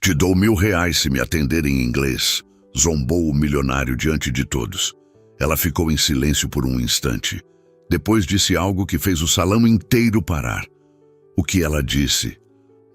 Te dou R$ 1.000 se me atender em inglês, zombou o milionário diante de todos. Ela ficou em silêncio por um instante. Depois disse algo que fez o salão inteiro parar. O que ela disse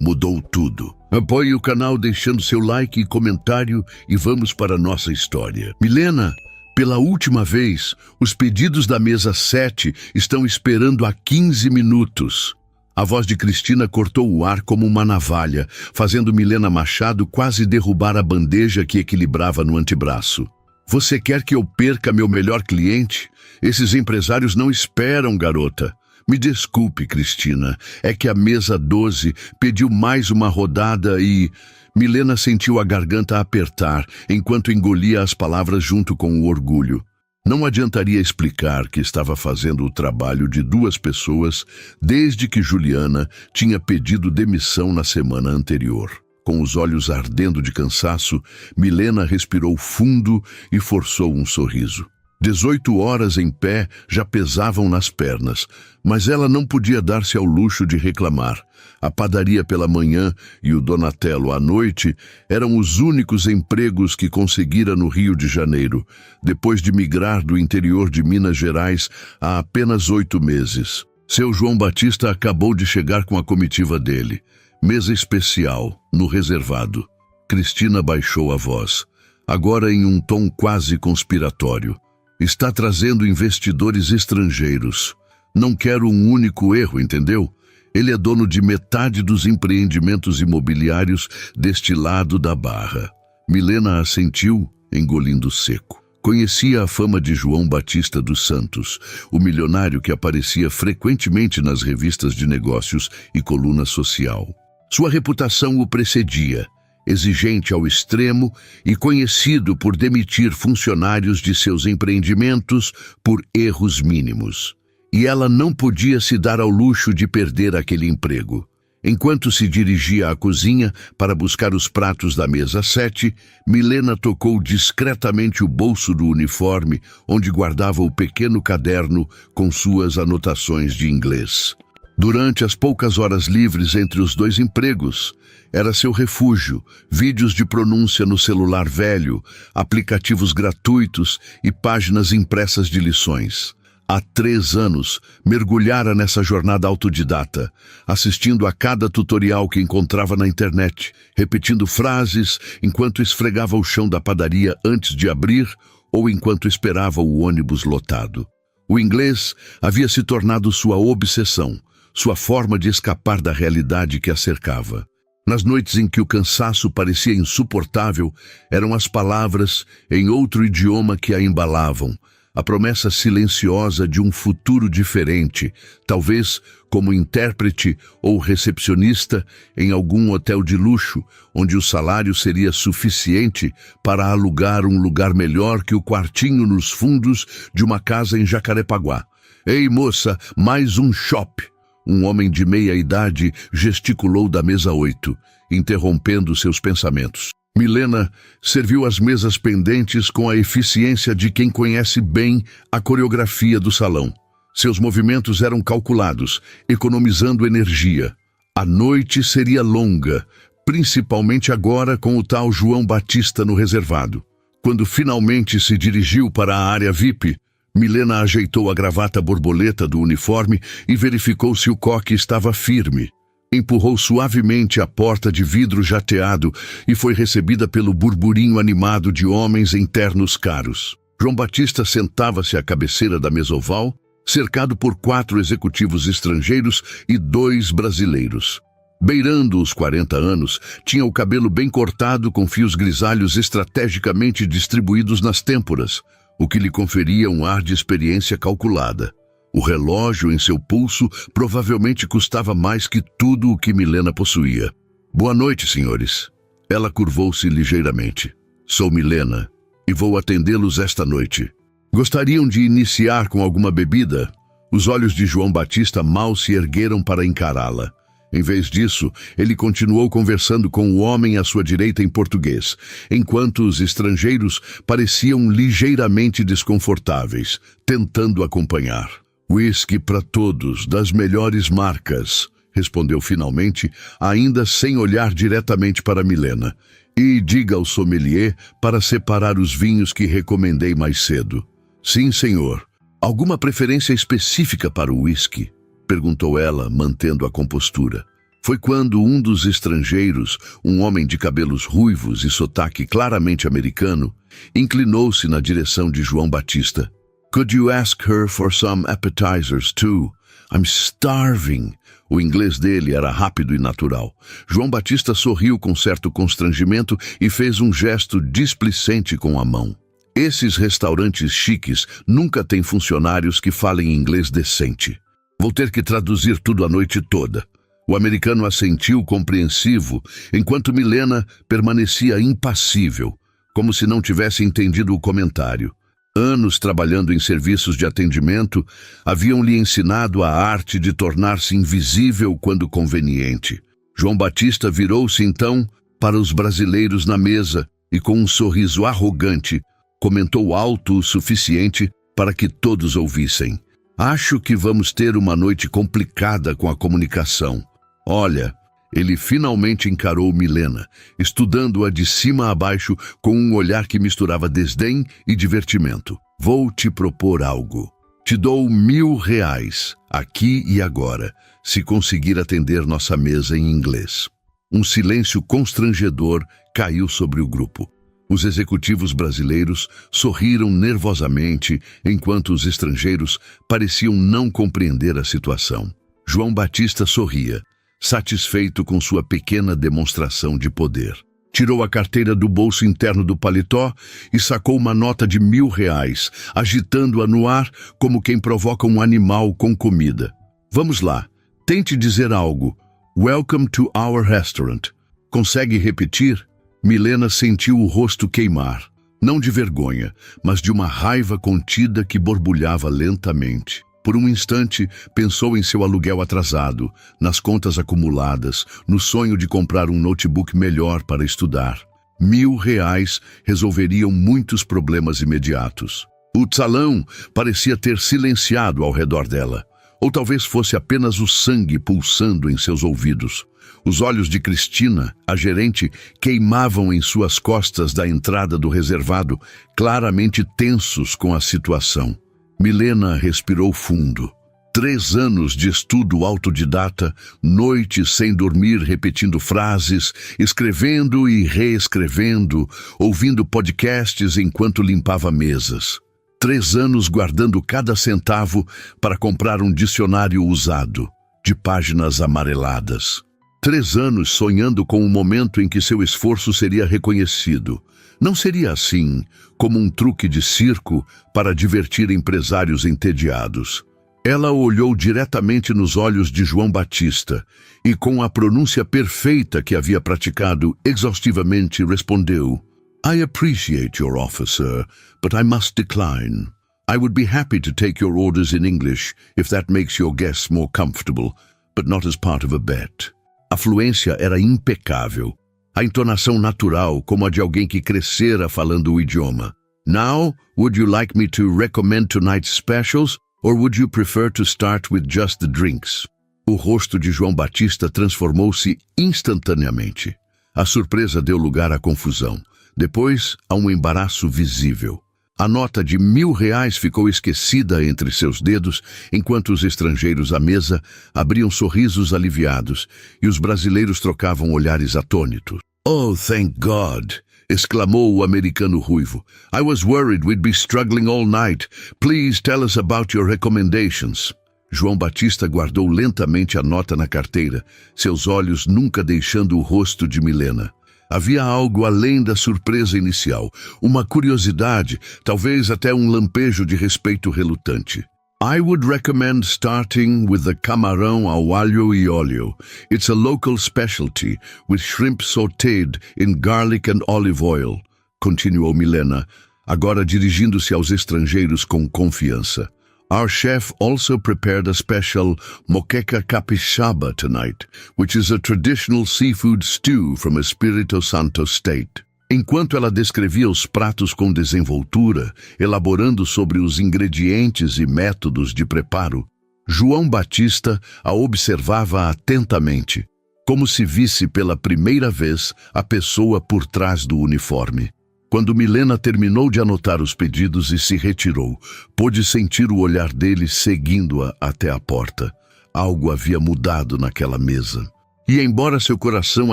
mudou tudo. Apoie o canal deixando seu like e comentário e vamos para a nossa história. Milena, pela última vez, os pedidos da mesa 7 estão esperando há 15 minutos. A voz de Cristina cortou o ar como uma navalha, fazendo Milena Machado quase derrubar a bandeja que equilibrava no antebraço. Você quer que eu perca meu melhor cliente? Esses empresários não esperam, garota. Me desculpe, Cristina, é que a mesa 12 pediu mais uma rodada e... Milena sentiu a garganta apertar enquanto engolia as palavras junto com o orgulho. Não adiantaria explicar que estava fazendo o trabalho de 2 pessoas desde que Juliana tinha pedido demissão na semana anterior. Com os olhos ardendo de cansaço, Milena respirou fundo e forçou um sorriso. 18 horas em pé já pesavam nas pernas, mas ela não podia dar-se ao luxo de reclamar. A padaria pela manhã e o Donatello à noite eram os únicos empregos que conseguira no Rio de Janeiro, depois de migrar do interior de Minas Gerais há apenas 8 meses. Seu João Batista acabou de chegar com a comitiva dele. Mesa especial, no reservado. Cristina baixou a voz, agora em um tom quase conspiratório. Está trazendo investidores estrangeiros. Não quero um único erro, entendeu? Ele é dono de metade dos empreendimentos imobiliários deste lado da barra. Milena assentiu, engolindo seco. Conhecia a fama de João Batista dos Santos, o milionário que aparecia frequentemente nas revistas de negócios e coluna social. Sua reputação o precedia. Exigente ao extremo e conhecido por demitir funcionários de seus empreendimentos por erros mínimos. E ela não podia se dar ao luxo de perder aquele emprego. Enquanto se dirigia à cozinha para buscar os pratos da mesa 7, Milena tocou discretamente o bolso do uniforme, onde guardava o pequeno caderno com suas anotações de inglês. Durante as poucas horas livres entre os 2 empregos, era seu refúgio, vídeos de pronúncia no celular velho, aplicativos gratuitos e páginas impressas de lições. Há 3 anos, mergulhara nessa jornada autodidata, assistindo a cada tutorial que encontrava na internet, repetindo frases enquanto esfregava o chão da padaria antes de abrir ou enquanto esperava o ônibus lotado. O inglês havia se tornado sua obsessão, sua forma de escapar da realidade que a cercava. Nas noites em que o cansaço parecia insuportável, eram as palavras em outro idioma que a embalavam, a promessa silenciosa de um futuro diferente, talvez como intérprete ou recepcionista em algum hotel de luxo, onde o salário seria suficiente para alugar um lugar melhor que o quartinho nos fundos de uma casa em Jacarepaguá. Ei, moça, mais um chopp! Um homem de meia-idade gesticulou da mesa 8, interrompendo seus pensamentos. Milena serviu as mesas pendentes com a eficiência de quem conhece bem a coreografia do salão. Seus movimentos eram calculados, economizando energia. A noite seria longa, principalmente agora com o tal João Batista no reservado. Quando finalmente se dirigiu para a área VIP, Milena ajeitou a gravata borboleta do uniforme e verificou se o coque estava firme. Empurrou suavemente a porta de vidro jateado e foi recebida pelo burburinho animado de homens em ternos caros. João Batista sentava-se à cabeceira da mesa oval, cercado por 4 executivos estrangeiros e 2 brasileiros. Beirando os 40 anos, tinha o cabelo bem cortado com fios grisalhos estrategicamente distribuídos nas têmporas, o que lhe conferia um ar de experiência calculada. O relógio em seu pulso provavelmente custava mais que tudo o que Milena possuía. Boa noite, senhores. Ela curvou-se ligeiramente. Sou Milena e vou atendê-los esta noite. Gostariam de iniciar com alguma bebida? Os olhos de João Batista mal se ergueram para encará-la. Em vez disso, ele continuou conversando com o homem à sua direita em português, enquanto os estrangeiros pareciam ligeiramente desconfortáveis, tentando acompanhar. Whisky para todos, das melhores marcas. respondeu finalmente, ainda sem olhar diretamente para Milena. E diga ao sommelier para separar os vinhos que recomendei mais cedo. Sim, senhor. Alguma preferência específica para o whisky? Perguntou ela, mantendo a compostura. Foi quando um dos estrangeiros, um homem de cabelos ruivos e sotaque claramente americano, inclinou-se na direção de João Batista. Could you ask her for some appetizers too? I'm starving. O inglês dele era rápido e natural. João Batista sorriu com certo constrangimento e fez um gesto displicente com a mão. Esses restaurantes chiques nunca têm funcionários que falem inglês decente. Vou ter que traduzir tudo a noite toda. O americano assentiu compreensivo, enquanto Milena permanecia impassível, como se não tivesse entendido o comentário. Anos trabalhando em serviços de atendimento haviam lhe ensinado a arte de tornar-se invisível quando conveniente. João Batista virou-se então para os brasileiros na mesa e, com um sorriso arrogante, comentou alto o suficiente para que todos ouvissem. Acho que vamos ter uma noite complicada com a comunicação. Olha, ele finalmente encarou Milena, estudando-a de cima a baixo com um olhar que misturava desdém e divertimento. Vou te propor algo. Te dou R$1.000, aqui e agora, se conseguir atender nossa mesa em inglês. Um silêncio constrangedor caiu sobre o grupo. Os executivos brasileiros sorriram nervosamente, enquanto os estrangeiros pareciam não compreender a situação. João Batista sorria, satisfeito com sua pequena demonstração de poder. Tirou a carteira do bolso interno do paletó e sacou uma nota de R$1.000, agitando-a no ar como quem provoca um animal com comida. Vamos lá, tente dizer algo. Welcome to our restaurant. Consegue repetir? Milena sentiu o rosto queimar, não de vergonha, mas de uma raiva contida que borbulhava lentamente. Por um instante, pensou em seu aluguel atrasado, nas contas acumuladas, no sonho de comprar um notebook melhor para estudar. R$1.000 resolveriam muitos problemas imediatos. O salão parecia ter silenciado ao redor dela, ou talvez fosse apenas o sangue pulsando em seus ouvidos. Os olhos de Cristina, a gerente, queimavam em suas costas da entrada do reservado, claramente tensos com a situação. Milena respirou fundo. 3 anos de estudo autodidata, noites sem dormir repetindo frases, escrevendo e reescrevendo, ouvindo podcasts enquanto limpava mesas. 3 anos guardando cada centavo para comprar um dicionário usado, de páginas amareladas. 3 anos sonhando com o momento em que seu esforço seria reconhecido. Não seria assim, como um truque de circo para divertir empresários entediados. Ela olhou diretamente nos olhos de João Batista e, com a pronúncia perfeita que havia praticado exaustivamente, respondeu: I appreciate your offer, sir, but I must decline. I would be happy to take your orders in English if that makes your guests more comfortable, but not as part of a bet. A fluência era impecável. A entonação natural, como a de alguém que crescera falando o idioma. Now, would you like me to recommend tonight's specials, or would you prefer to start with just the drinks? O rosto de João Batista transformou-se instantaneamente. A surpresa deu lugar à confusão. Depois, a um embaraço visível. A nota de R$1.000 ficou esquecida entre seus dedos, enquanto os estrangeiros à mesa abriam sorrisos aliviados e os brasileiros trocavam olhares atônitos. Oh, thank God! Exclamou o americano ruivo. I was worried we'd be struggling all night. Please tell us about your recommendations. João Batista guardou lentamente a nota na carteira, seus olhos nunca deixando o rosto de Milena. Havia algo além da surpresa inicial, uma curiosidade, talvez até um lampejo de respeito relutante. I would recommend starting with the camarão ao alho e óleo. It's a local specialty, with shrimp sautéed in garlic and olive oil, continuou Milena, agora dirigindo-se aos estrangeiros com confiança. Our chef also prepared a special moqueca capixaba tonight, which is a traditional seafood stew from Espírito Santo state. Enquanto ela descrevia os pratos com desenvoltura, elaborando sobre os ingredientes e métodos de preparo, João Batista a observava atentamente, como se visse pela primeira vez a pessoa por trás do uniforme. Quando Milena terminou de anotar os pedidos e se retirou, pôde sentir o olhar dele seguindo-a até a porta. Algo havia mudado naquela mesa. E embora seu coração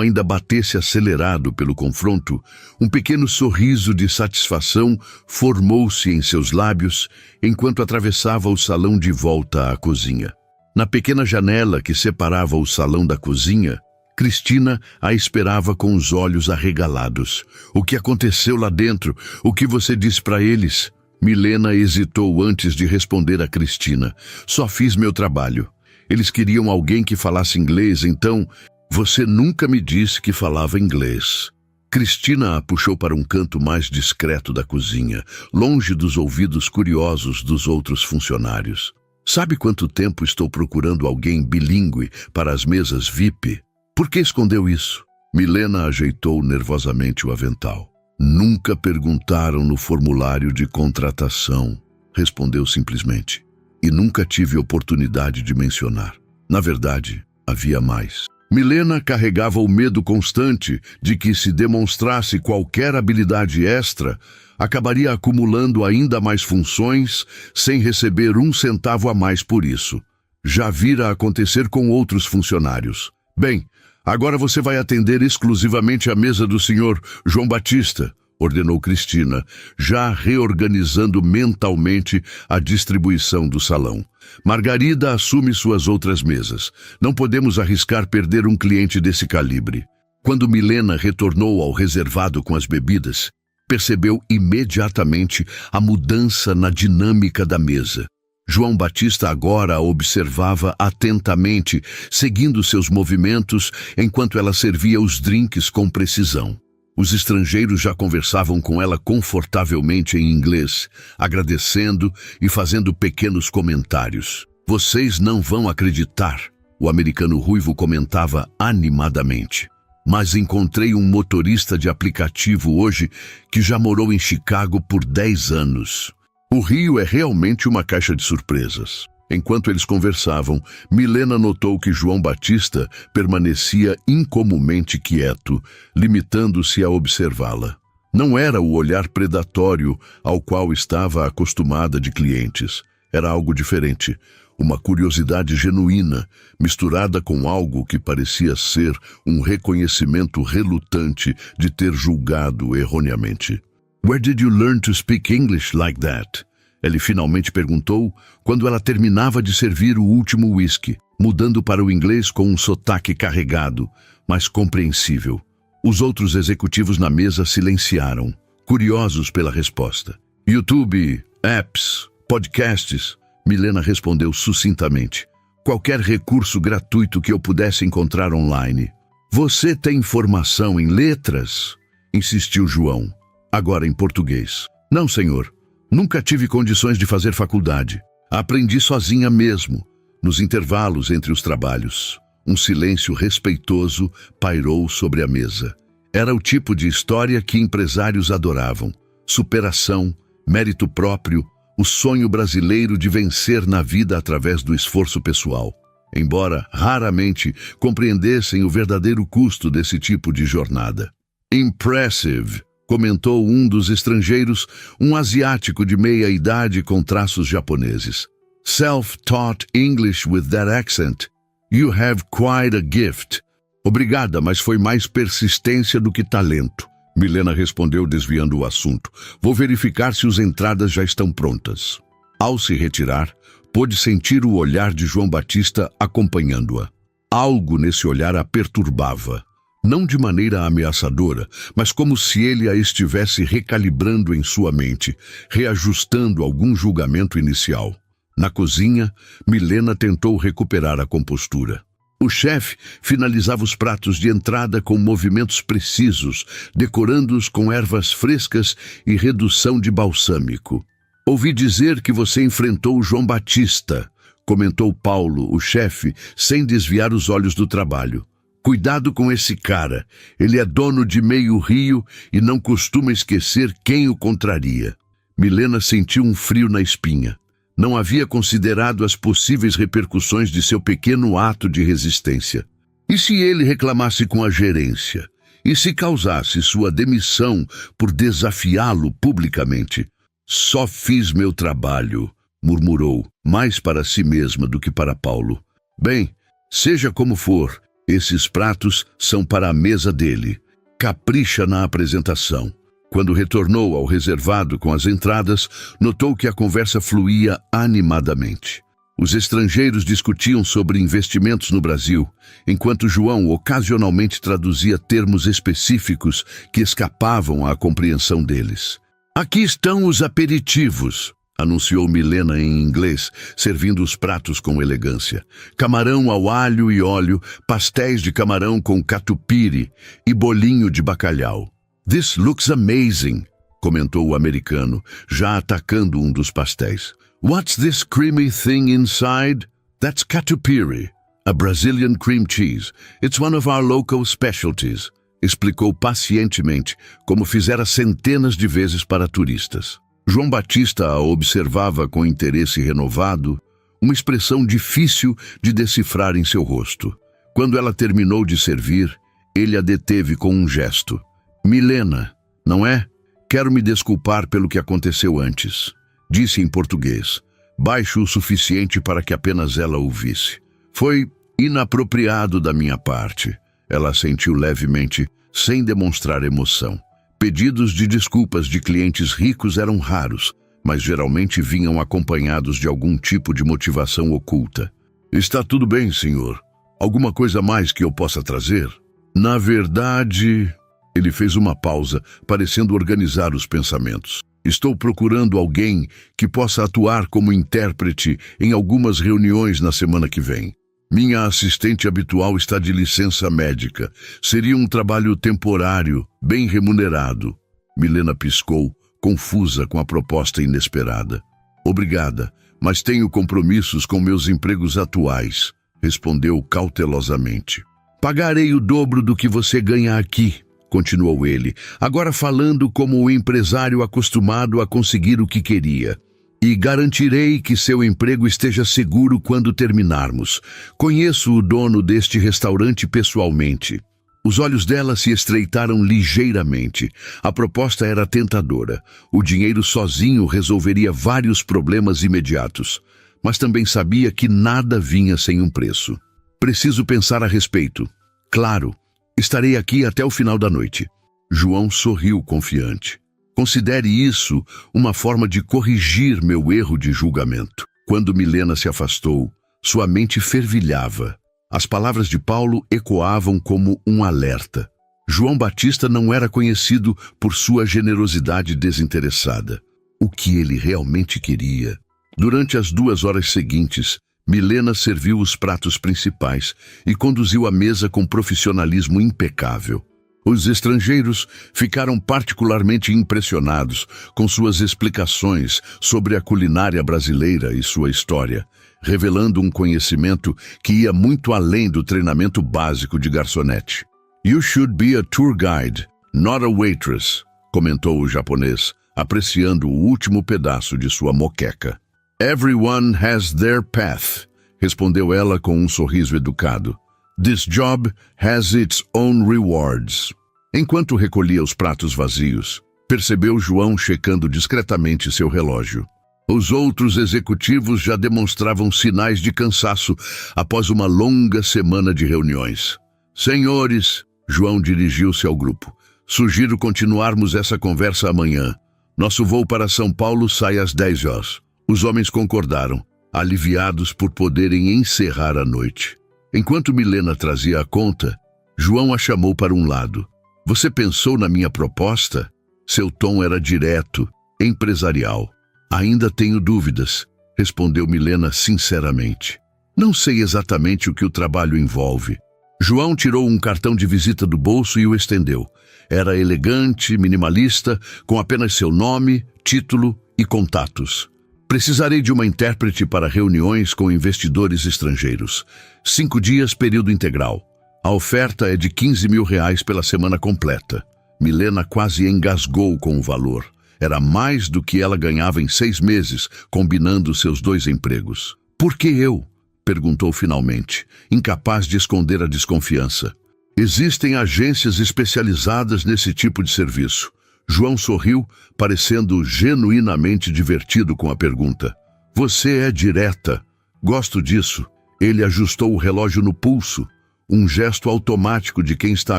ainda batesse acelerado pelo confronto, um pequeno sorriso de satisfação formou-se em seus lábios enquanto atravessava o salão de volta à cozinha. Na pequena janela que separava o salão da cozinha, Cristina a esperava com os olhos arregalados. O que aconteceu lá dentro? O que você disse para eles? Milena hesitou antes de responder a Cristina. Só fiz meu trabalho. Eles queriam alguém que falasse inglês, então... Você nunca me disse que falava inglês. Cristina a puxou para um canto mais discreto da cozinha, longe dos ouvidos curiosos dos outros funcionários. Sabe quanto tempo estou procurando alguém bilíngue para as mesas VIP? Por que escondeu isso? Milena ajeitou nervosamente o avental. Nunca perguntaram no formulário de contratação, respondeu simplesmente. E nunca tive oportunidade de mencionar. Na verdade, havia mais. Milena carregava o medo constante de que, se demonstrasse qualquer habilidade extra, acabaria acumulando ainda mais funções sem receber um centavo a mais por isso. Já vira acontecer com outros funcionários. Bem, agora você vai atender exclusivamente a mesa do senhor João Batista, ordenou Cristina, já reorganizando mentalmente a distribuição do salão. Margarida assume suas outras mesas. Não podemos arriscar perder um cliente desse calibre. Quando Milena retornou ao reservado com as bebidas, percebeu imediatamente a mudança na dinâmica da mesa. João Batista agora a observava atentamente, seguindo seus movimentos enquanto ela servia os drinks com precisão. Os estrangeiros já conversavam com ela confortavelmente em inglês, agradecendo e fazendo pequenos comentários. Vocês não vão acreditar, o americano ruivo comentava animadamente. Mas encontrei um motorista de aplicativo hoje que já morou em Chicago por 10 anos. O Rio é realmente uma caixa de surpresas. Enquanto eles conversavam, Milena notou que João Batista permanecia incomumente quieto, limitando-se a observá-la. Não era o olhar predatório ao qual estava acostumada de clientes. Era algo diferente, uma curiosidade genuína, misturada com algo que parecia ser um reconhecimento relutante de ter julgado erroneamente. "Where did you learn to speak English like that?" Ele finalmente perguntou quando ela terminava de servir o último whisky, mudando para o inglês com um sotaque carregado, mas compreensível. Os outros executivos na mesa silenciaram, curiosos pela resposta. "YouTube, apps, podcasts", Milena respondeu sucintamente. "Qualquer recurso gratuito que eu pudesse encontrar online." "Você tem formação em letras?" insistiu João, agora em português. "Não, senhor. Nunca tive condições de fazer faculdade. Aprendi sozinha mesmo, nos intervalos entre os trabalhos." Um silêncio respeitoso pairou sobre a mesa. Era o tipo de história que empresários adoravam. Superação, mérito próprio, o sonho brasileiro de vencer na vida através do esforço pessoal. Embora raramente compreendessem o verdadeiro custo desse tipo de jornada. "Impressive", comentou um dos estrangeiros, um asiático de meia-idade com traços japoneses. "Self-taught English with that accent. You have quite a gift." "Obrigada, mas foi mais persistência do que talento", Milena respondeu, desviando o assunto. "Vou verificar se as entradas já estão prontas." Ao se retirar, pôde sentir o olhar de João Batista acompanhando-a. Algo nesse olhar a perturbava. Não de maneira ameaçadora, mas como se ele a estivesse recalibrando em sua mente, reajustando algum julgamento inicial. Na cozinha, Milena tentou recuperar a compostura. O chefe finalizava os pratos de entrada com movimentos precisos, decorando-os com ervas frescas e redução de balsâmico. "Ouvi dizer que você enfrentou o João Batista", comentou Paulo, o chefe, sem desviar os olhos do trabalho. "Cuidado com esse cara. Ele é dono de meio rio e não costuma esquecer quem o contraria." Milena sentiu um frio na espinha. Não havia considerado as possíveis repercussões de seu pequeno ato de resistência. E se ele reclamasse com a gerência? E se causasse sua demissão por desafiá-lo publicamente? Só fiz meu trabalho, murmurou, mais para si mesma do que para Paulo. Bem, seja como for, esses pratos são para a mesa dele. Capricha na apresentação. Quando retornou ao reservado com as entradas, notou que a conversa fluía animadamente. Os estrangeiros discutiam sobre investimentos no Brasil, enquanto João ocasionalmente traduzia termos específicos que escapavam à compreensão deles. Aqui estão os aperitivos, anunciou Milena em inglês, servindo os pratos com elegância. Camarão ao alho e óleo, pastéis de camarão com catupiry e bolinho de bacalhau. This looks amazing, comentou o americano, já atacando um dos pastéis. What's this creamy thing inside? That's catupiry, a Brazilian cream cheese. It's one of our local specialties, explicou pacientemente, como fizera centenas de vezes para turistas. João Batista a observava com interesse renovado, uma expressão difícil de decifrar em seu rosto. Quando ela terminou de servir, ele a deteve com um gesto. Milena, não é? Quero me desculpar pelo que aconteceu antes. Disse em português, baixo o suficiente para que apenas ela ouvisse. Foi inapropriado da minha parte. Ela assentiu levemente, sem demonstrar emoção. Pedidos de desculpas de clientes ricos eram raros, mas geralmente vinham acompanhados de algum tipo de motivação oculta. Está tudo bem, senhor. Alguma coisa mais que eu possa trazer? Na verdade... Ele fez uma pausa, parecendo organizar os pensamentos. Estou procurando alguém que possa atuar como intérprete em algumas reuniões na semana que vem. Minha assistente habitual está de licença médica. Seria um trabalho temporário, bem remunerado. Milena piscou, confusa com a proposta inesperada. Obrigada, mas tenho compromissos com meus empregos atuais, respondeu cautelosamente. Pagarei o dobro do que você ganha aqui, continuou ele, agora falando como o empresário acostumado a conseguir o que queria. E garantirei que seu emprego esteja seguro quando terminarmos. Conheço o dono deste restaurante pessoalmente. Os olhos dela se estreitaram ligeiramente. A proposta era tentadora. O dinheiro sozinho resolveria vários problemas imediatos. Mas também sabia que nada vinha sem um preço. Preciso pensar a respeito. Claro. Estarei aqui até o final da noite. João sorriu confiante. Considere isso uma forma de corrigir meu erro de julgamento. Quando Milena se afastou, sua mente fervilhava. As palavras de Paulo ecoavam como um alerta. João Batista não era conhecido por sua generosidade desinteressada. O que ele realmente queria? Durante as 2 horas seguintes, Milena serviu os pratos principais e conduziu a mesa com profissionalismo impecável. Os estrangeiros ficaram particularmente impressionados com suas explicações sobre a culinária brasileira e sua história, revelando um conhecimento que ia muito além do treinamento básico de garçonete. You should be a tour guide, not a waitress, comentou o japonês, apreciando o último pedaço de sua moqueca. Everyone has their path, respondeu ela com um sorriso educado. This job has its own rewards. Enquanto recolhia os pratos vazios, percebeu João checando discretamente seu relógio. Os outros executivos já demonstravam sinais de cansaço após uma longa semana de reuniões. Senhores, João dirigiu-se ao grupo. Sugiro continuarmos essa conversa amanhã. Nosso voo para São Paulo sai às 10 horas. Os homens concordaram, aliviados por poderem encerrar a noite. Enquanto Milena trazia a conta, João a chamou para um lado. Você pensou na minha proposta? Seu tom era direto, empresarial. Ainda tenho dúvidas, respondeu Milena sinceramente. Não sei exatamente o que o trabalho envolve. João tirou um cartão de visita do bolso e o estendeu. Era elegante, minimalista, com apenas seu nome, título e contatos. Precisarei de uma intérprete para reuniões com investidores estrangeiros. 5 dias, período integral. A oferta é de R$ 15.000 pela semana completa. Milena quase engasgou com o valor. Era mais do que ela ganhava em 6 meses, combinando seus 2 empregos. Por que eu? Perguntou finalmente, incapaz de esconder a desconfiança. Existem agências especializadas nesse tipo de serviço. João sorriu, parecendo genuinamente divertido com a pergunta. Você é direta. Gosto disso. Ele ajustou o relógio no pulso, um gesto automático de quem está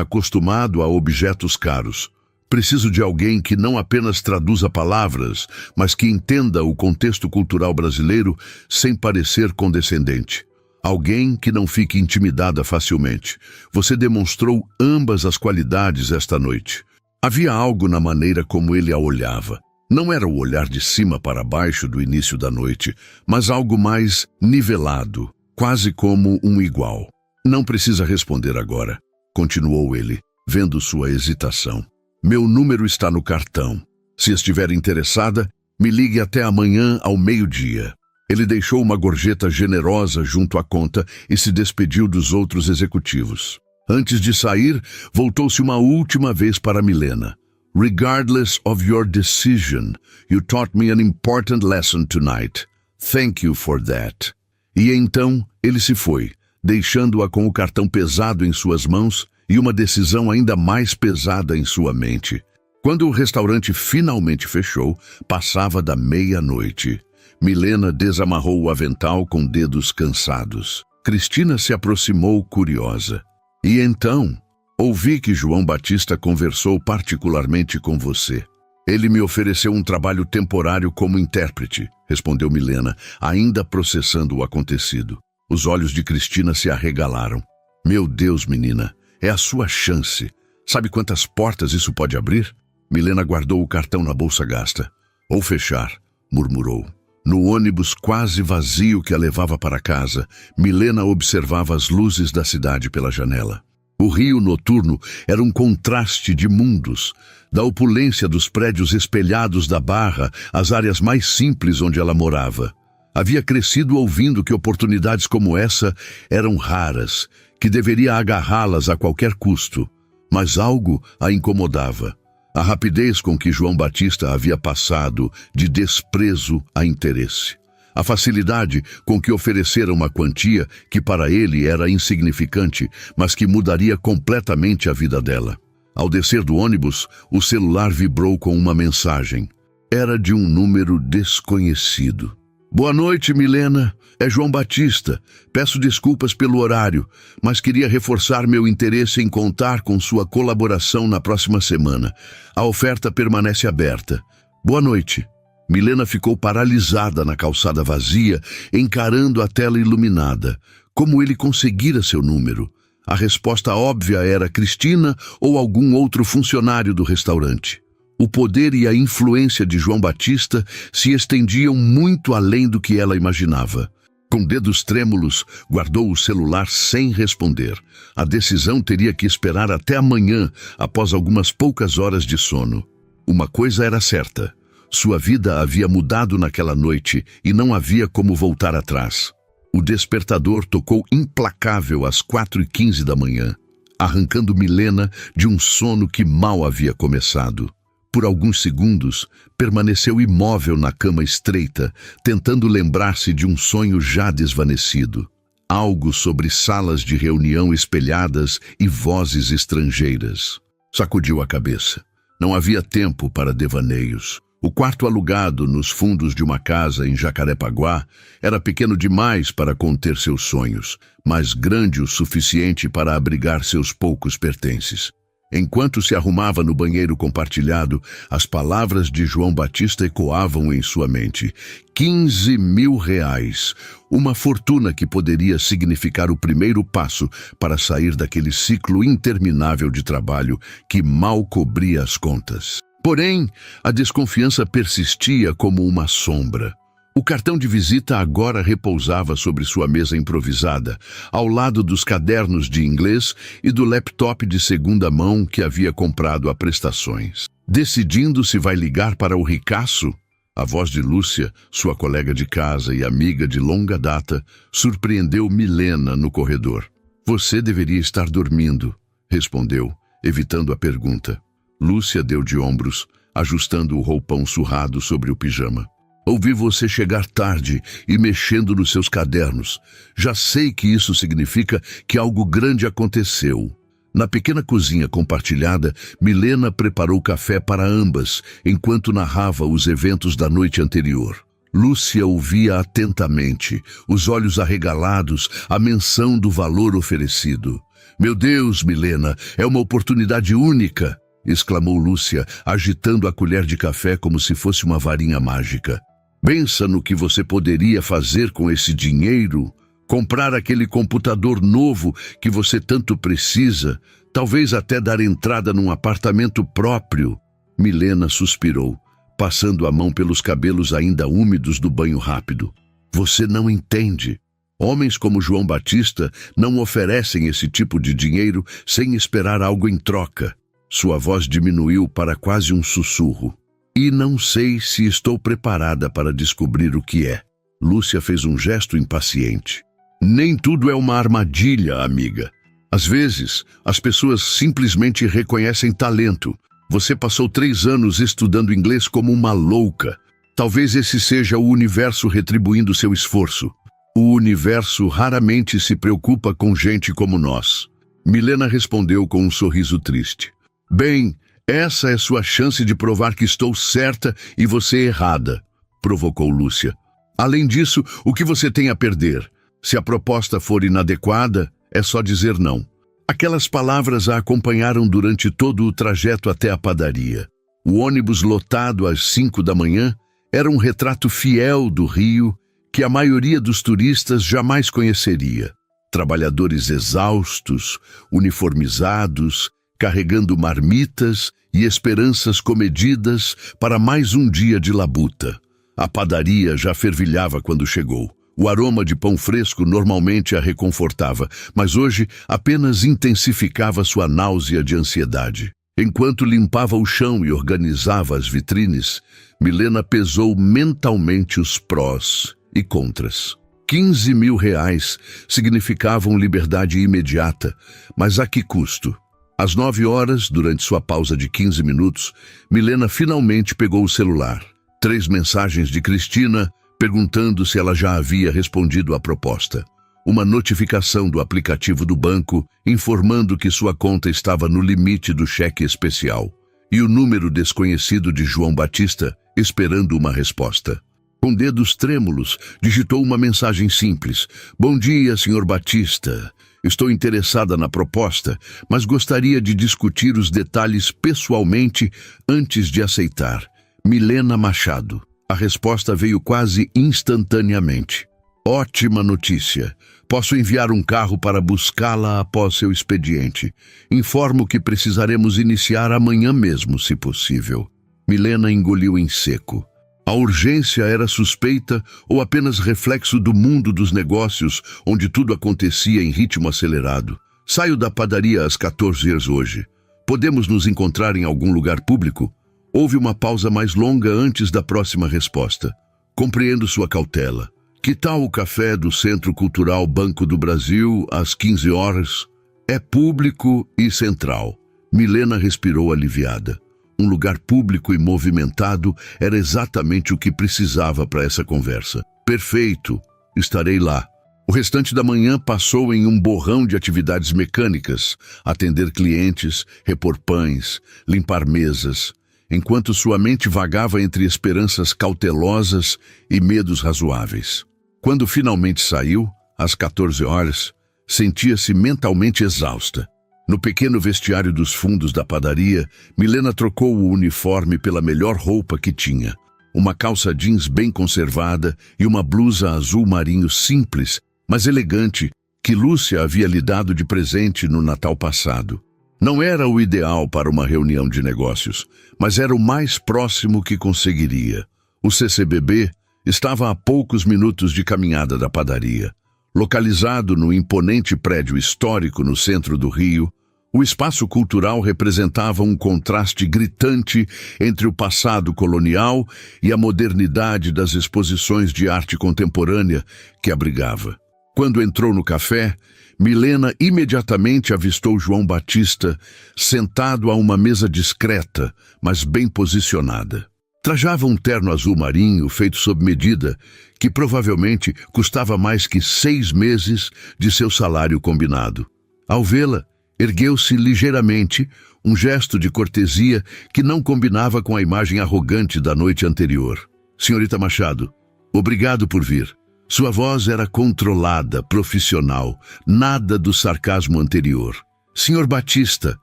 acostumado a objetos caros. Preciso de alguém que não apenas traduza palavras, mas que entenda o contexto cultural brasileiro sem parecer condescendente. Alguém que não fique intimidada facilmente. Você demonstrou ambas as qualidades esta noite. Havia algo na maneira como ele a olhava. Não era o olhar de cima para baixo do início da noite, mas algo mais nivelado, quase como um igual. Não precisa responder agora, continuou ele, vendo sua hesitação. Meu número está no cartão. Se estiver interessada, me ligue até amanhã ao meio-dia. Ele deixou uma gorjeta generosa junto à conta e se despediu dos outros executivos. Antes de sair, voltou-se uma última vez para Milena. Regardless of your decision, you taught me an important lesson tonight. Thank you for that. E então ele se foi, deixando-a com o cartão pesado em suas mãos e uma decisão ainda mais pesada em sua mente. Quando o restaurante finalmente fechou, passava da meia-noite. Milena desamarrou o avental com dedos cansados. Cristina se aproximou curiosa. E então, ouvi que João Batista conversou particularmente com você. Ele me ofereceu um trabalho temporário como intérprete, respondeu Milena, ainda processando o acontecido. Os olhos de Cristina se arregalaram. Meu Deus, menina, é a sua chance. Sabe quantas portas isso pode abrir? Milena guardou o cartão na bolsa gasta. Ou fechar, murmurou. No ônibus quase vazio que a levava para casa, Milena observava as luzes da cidade pela janela. O rio noturno era um contraste de mundos, da opulência dos prédios espelhados da Barra às áreas mais simples onde ela morava. Havia crescido ouvindo que oportunidades como essa eram raras, que deveria agarrá-las a qualquer custo, mas algo a incomodava. A rapidez com que João Batista havia passado de desprezo a interesse. A facilidade com que ofereceram uma quantia que para ele era insignificante, mas que mudaria completamente a vida dela. Ao descer do ônibus, o celular vibrou com uma mensagem. Era de um número desconhecido. Boa noite, Milena. É João Batista. Peço desculpas pelo horário, mas queria reforçar meu interesse em contar com sua colaboração na próxima semana. A oferta permanece aberta. Boa noite. Milena ficou paralisada na calçada vazia, encarando a tela iluminada. Como ele conseguira seu número? A resposta óbvia era Cristina ou algum outro funcionário do restaurante. O poder e a influência de João Batista se estendiam muito além do que ela imaginava. Com dedos trêmulos, guardou o celular sem responder. A decisão teria que esperar até amanhã, após algumas poucas horas de sono. Uma coisa era certa. Sua vida havia mudado naquela noite e não havia como voltar atrás. O despertador tocou implacável às 4h15 da manhã, arrancando Milena de um sono que mal havia começado. Por alguns segundos, permaneceu imóvel na cama estreita, tentando lembrar-se de um sonho já desvanecido. Algo sobre salas de reunião espelhadas e vozes estrangeiras. Sacudiu a cabeça. Não havia tempo para devaneios. O quarto alugado nos fundos de uma casa em Jacarepaguá era pequeno demais para conter seus sonhos, mas grande o suficiente para abrigar seus poucos pertences. Enquanto se arrumava no banheiro compartilhado, as palavras de João Batista ecoavam em sua mente. 15 mil reais, uma fortuna que poderia significar o primeiro passo para sair daquele ciclo interminável de trabalho que mal cobria as contas. Porém, a desconfiança persistia como uma sombra. O cartão de visita agora repousava sobre sua mesa improvisada, ao lado dos cadernos de inglês e do laptop de segunda mão que havia comprado a prestações. Decidindo se vai ligar para o ricaço, a voz de Lúcia, sua colega de casa e amiga de longa data, surpreendeu Milena no corredor. Você deveria estar dormindo, respondeu, evitando a pergunta. Lúcia deu de ombros, ajustando o roupão surrado sobre o pijama. Ouvi você chegar tarde e mexendo nos seus cadernos. Já sei que isso significa que algo grande aconteceu. Na pequena cozinha compartilhada, Milena preparou café para ambas, enquanto narrava os eventos da noite anterior. Lúcia ouvia atentamente, os olhos arregalados, a menção do valor oferecido. Meu Deus, Milena, é uma oportunidade única! Exclamou Lúcia, agitando a colher de café como se fosse uma varinha mágica. Pensa no que você poderia fazer com esse dinheiro, comprar aquele computador novo que você tanto precisa, talvez até dar entrada num apartamento próprio. Milena suspirou, passando a mão pelos cabelos ainda úmidos do banho rápido. Você não entende. Homens como João Batista não oferecem esse tipo de dinheiro sem esperar algo em troca. Sua voz diminuiu para quase um sussurro. E não sei se estou preparada para descobrir o que é. Lúcia fez um gesto impaciente. Nem tudo é uma armadilha, amiga. Às vezes, as pessoas simplesmente reconhecem talento. Você passou 3 anos estudando inglês como uma louca. Talvez esse seja o universo retribuindo seu esforço. O universo raramente se preocupa com gente como nós. Milena respondeu com um sorriso triste. Bem, essa é sua chance de provar que estou certa e você errada, provocou Lúcia. Além disso, o que você tem a perder? Se a proposta for inadequada, é só dizer não. Aquelas palavras a acompanharam durante todo o trajeto até a padaria. O ônibus lotado às 5 da manhã era um retrato fiel do Rio que a maioria dos turistas jamais conheceria. Trabalhadores exaustos, uniformizados, carregando marmitas e esperanças comedidas para mais um dia de labuta. A padaria já fervilhava quando chegou. O aroma de pão fresco normalmente a reconfortava, mas hoje apenas intensificava sua náusea de ansiedade. Enquanto limpava o chão e organizava as vitrines, Milena pesou mentalmente os prós e contras. 15 mil reais significavam liberdade imediata, mas a que custo? Às 9 horas, durante sua pausa de 15 minutos, Milena finalmente pegou o celular. 3 mensagens de Cristina perguntando se ela já havia respondido à proposta. Uma notificação do aplicativo do banco informando que sua conta estava no limite do cheque especial. E o número desconhecido de João Batista esperando uma resposta. Com dedos trêmulos, digitou uma mensagem simples. Bom dia, Sr. Batista. Estou interessada na proposta, mas gostaria de discutir os detalhes pessoalmente antes de aceitar. Milena Machado. A resposta veio quase instantaneamente. Ótima notícia. Posso enviar um carro para buscá-la após seu expediente. Informo que precisaremos iniciar amanhã mesmo, se possível. Milena engoliu em seco. A urgência era suspeita ou apenas reflexo do mundo dos negócios, onde tudo acontecia em ritmo acelerado? Saio da padaria às 14 horas hoje. Podemos nos encontrar em algum lugar público? Houve uma pausa mais longa antes da próxima resposta. Compreendo sua cautela. Que tal o café do Centro Cultural Banco do Brasil às 15 horas? É público e central. Milena respirou aliviada. Um lugar público e movimentado era exatamente o que precisava para essa conversa. Perfeito, estarei lá. O restante da manhã passou em um borrão de atividades mecânicas, atender clientes, repor pães, limpar mesas, enquanto sua mente vagava entre esperanças cautelosas e medos razoáveis. Quando finalmente saiu, às 14 horas, sentia-se mentalmente exausta. No pequeno vestiário dos fundos da padaria, Milena trocou o uniforme pela melhor roupa que tinha. Uma calça jeans bem conservada e uma blusa azul marinho simples, mas elegante, que Lúcia havia lhe dado de presente no Natal passado. Não era o ideal para uma reunião de negócios, mas era o mais próximo que conseguiria. O CCBB estava a poucos minutos de caminhada da padaria. Localizado no imponente prédio histórico no centro do Rio, o espaço cultural representava um contraste gritante entre o passado colonial e a modernidade das exposições de arte contemporânea que abrigava. Quando entrou no café, Milena imediatamente avistou João Batista sentado a uma mesa discreta, mas bem posicionada. Trajava um terno azul marinho feito sob medida, que provavelmente custava mais que 6 meses de seu salário combinado. Ao vê-la, ergueu-se ligeiramente, um gesto de cortesia que não combinava com a imagem arrogante da noite anterior. Senhorita Machado, obrigado por vir. Sua voz era controlada, profissional, nada do sarcasmo anterior. Senhor Batista,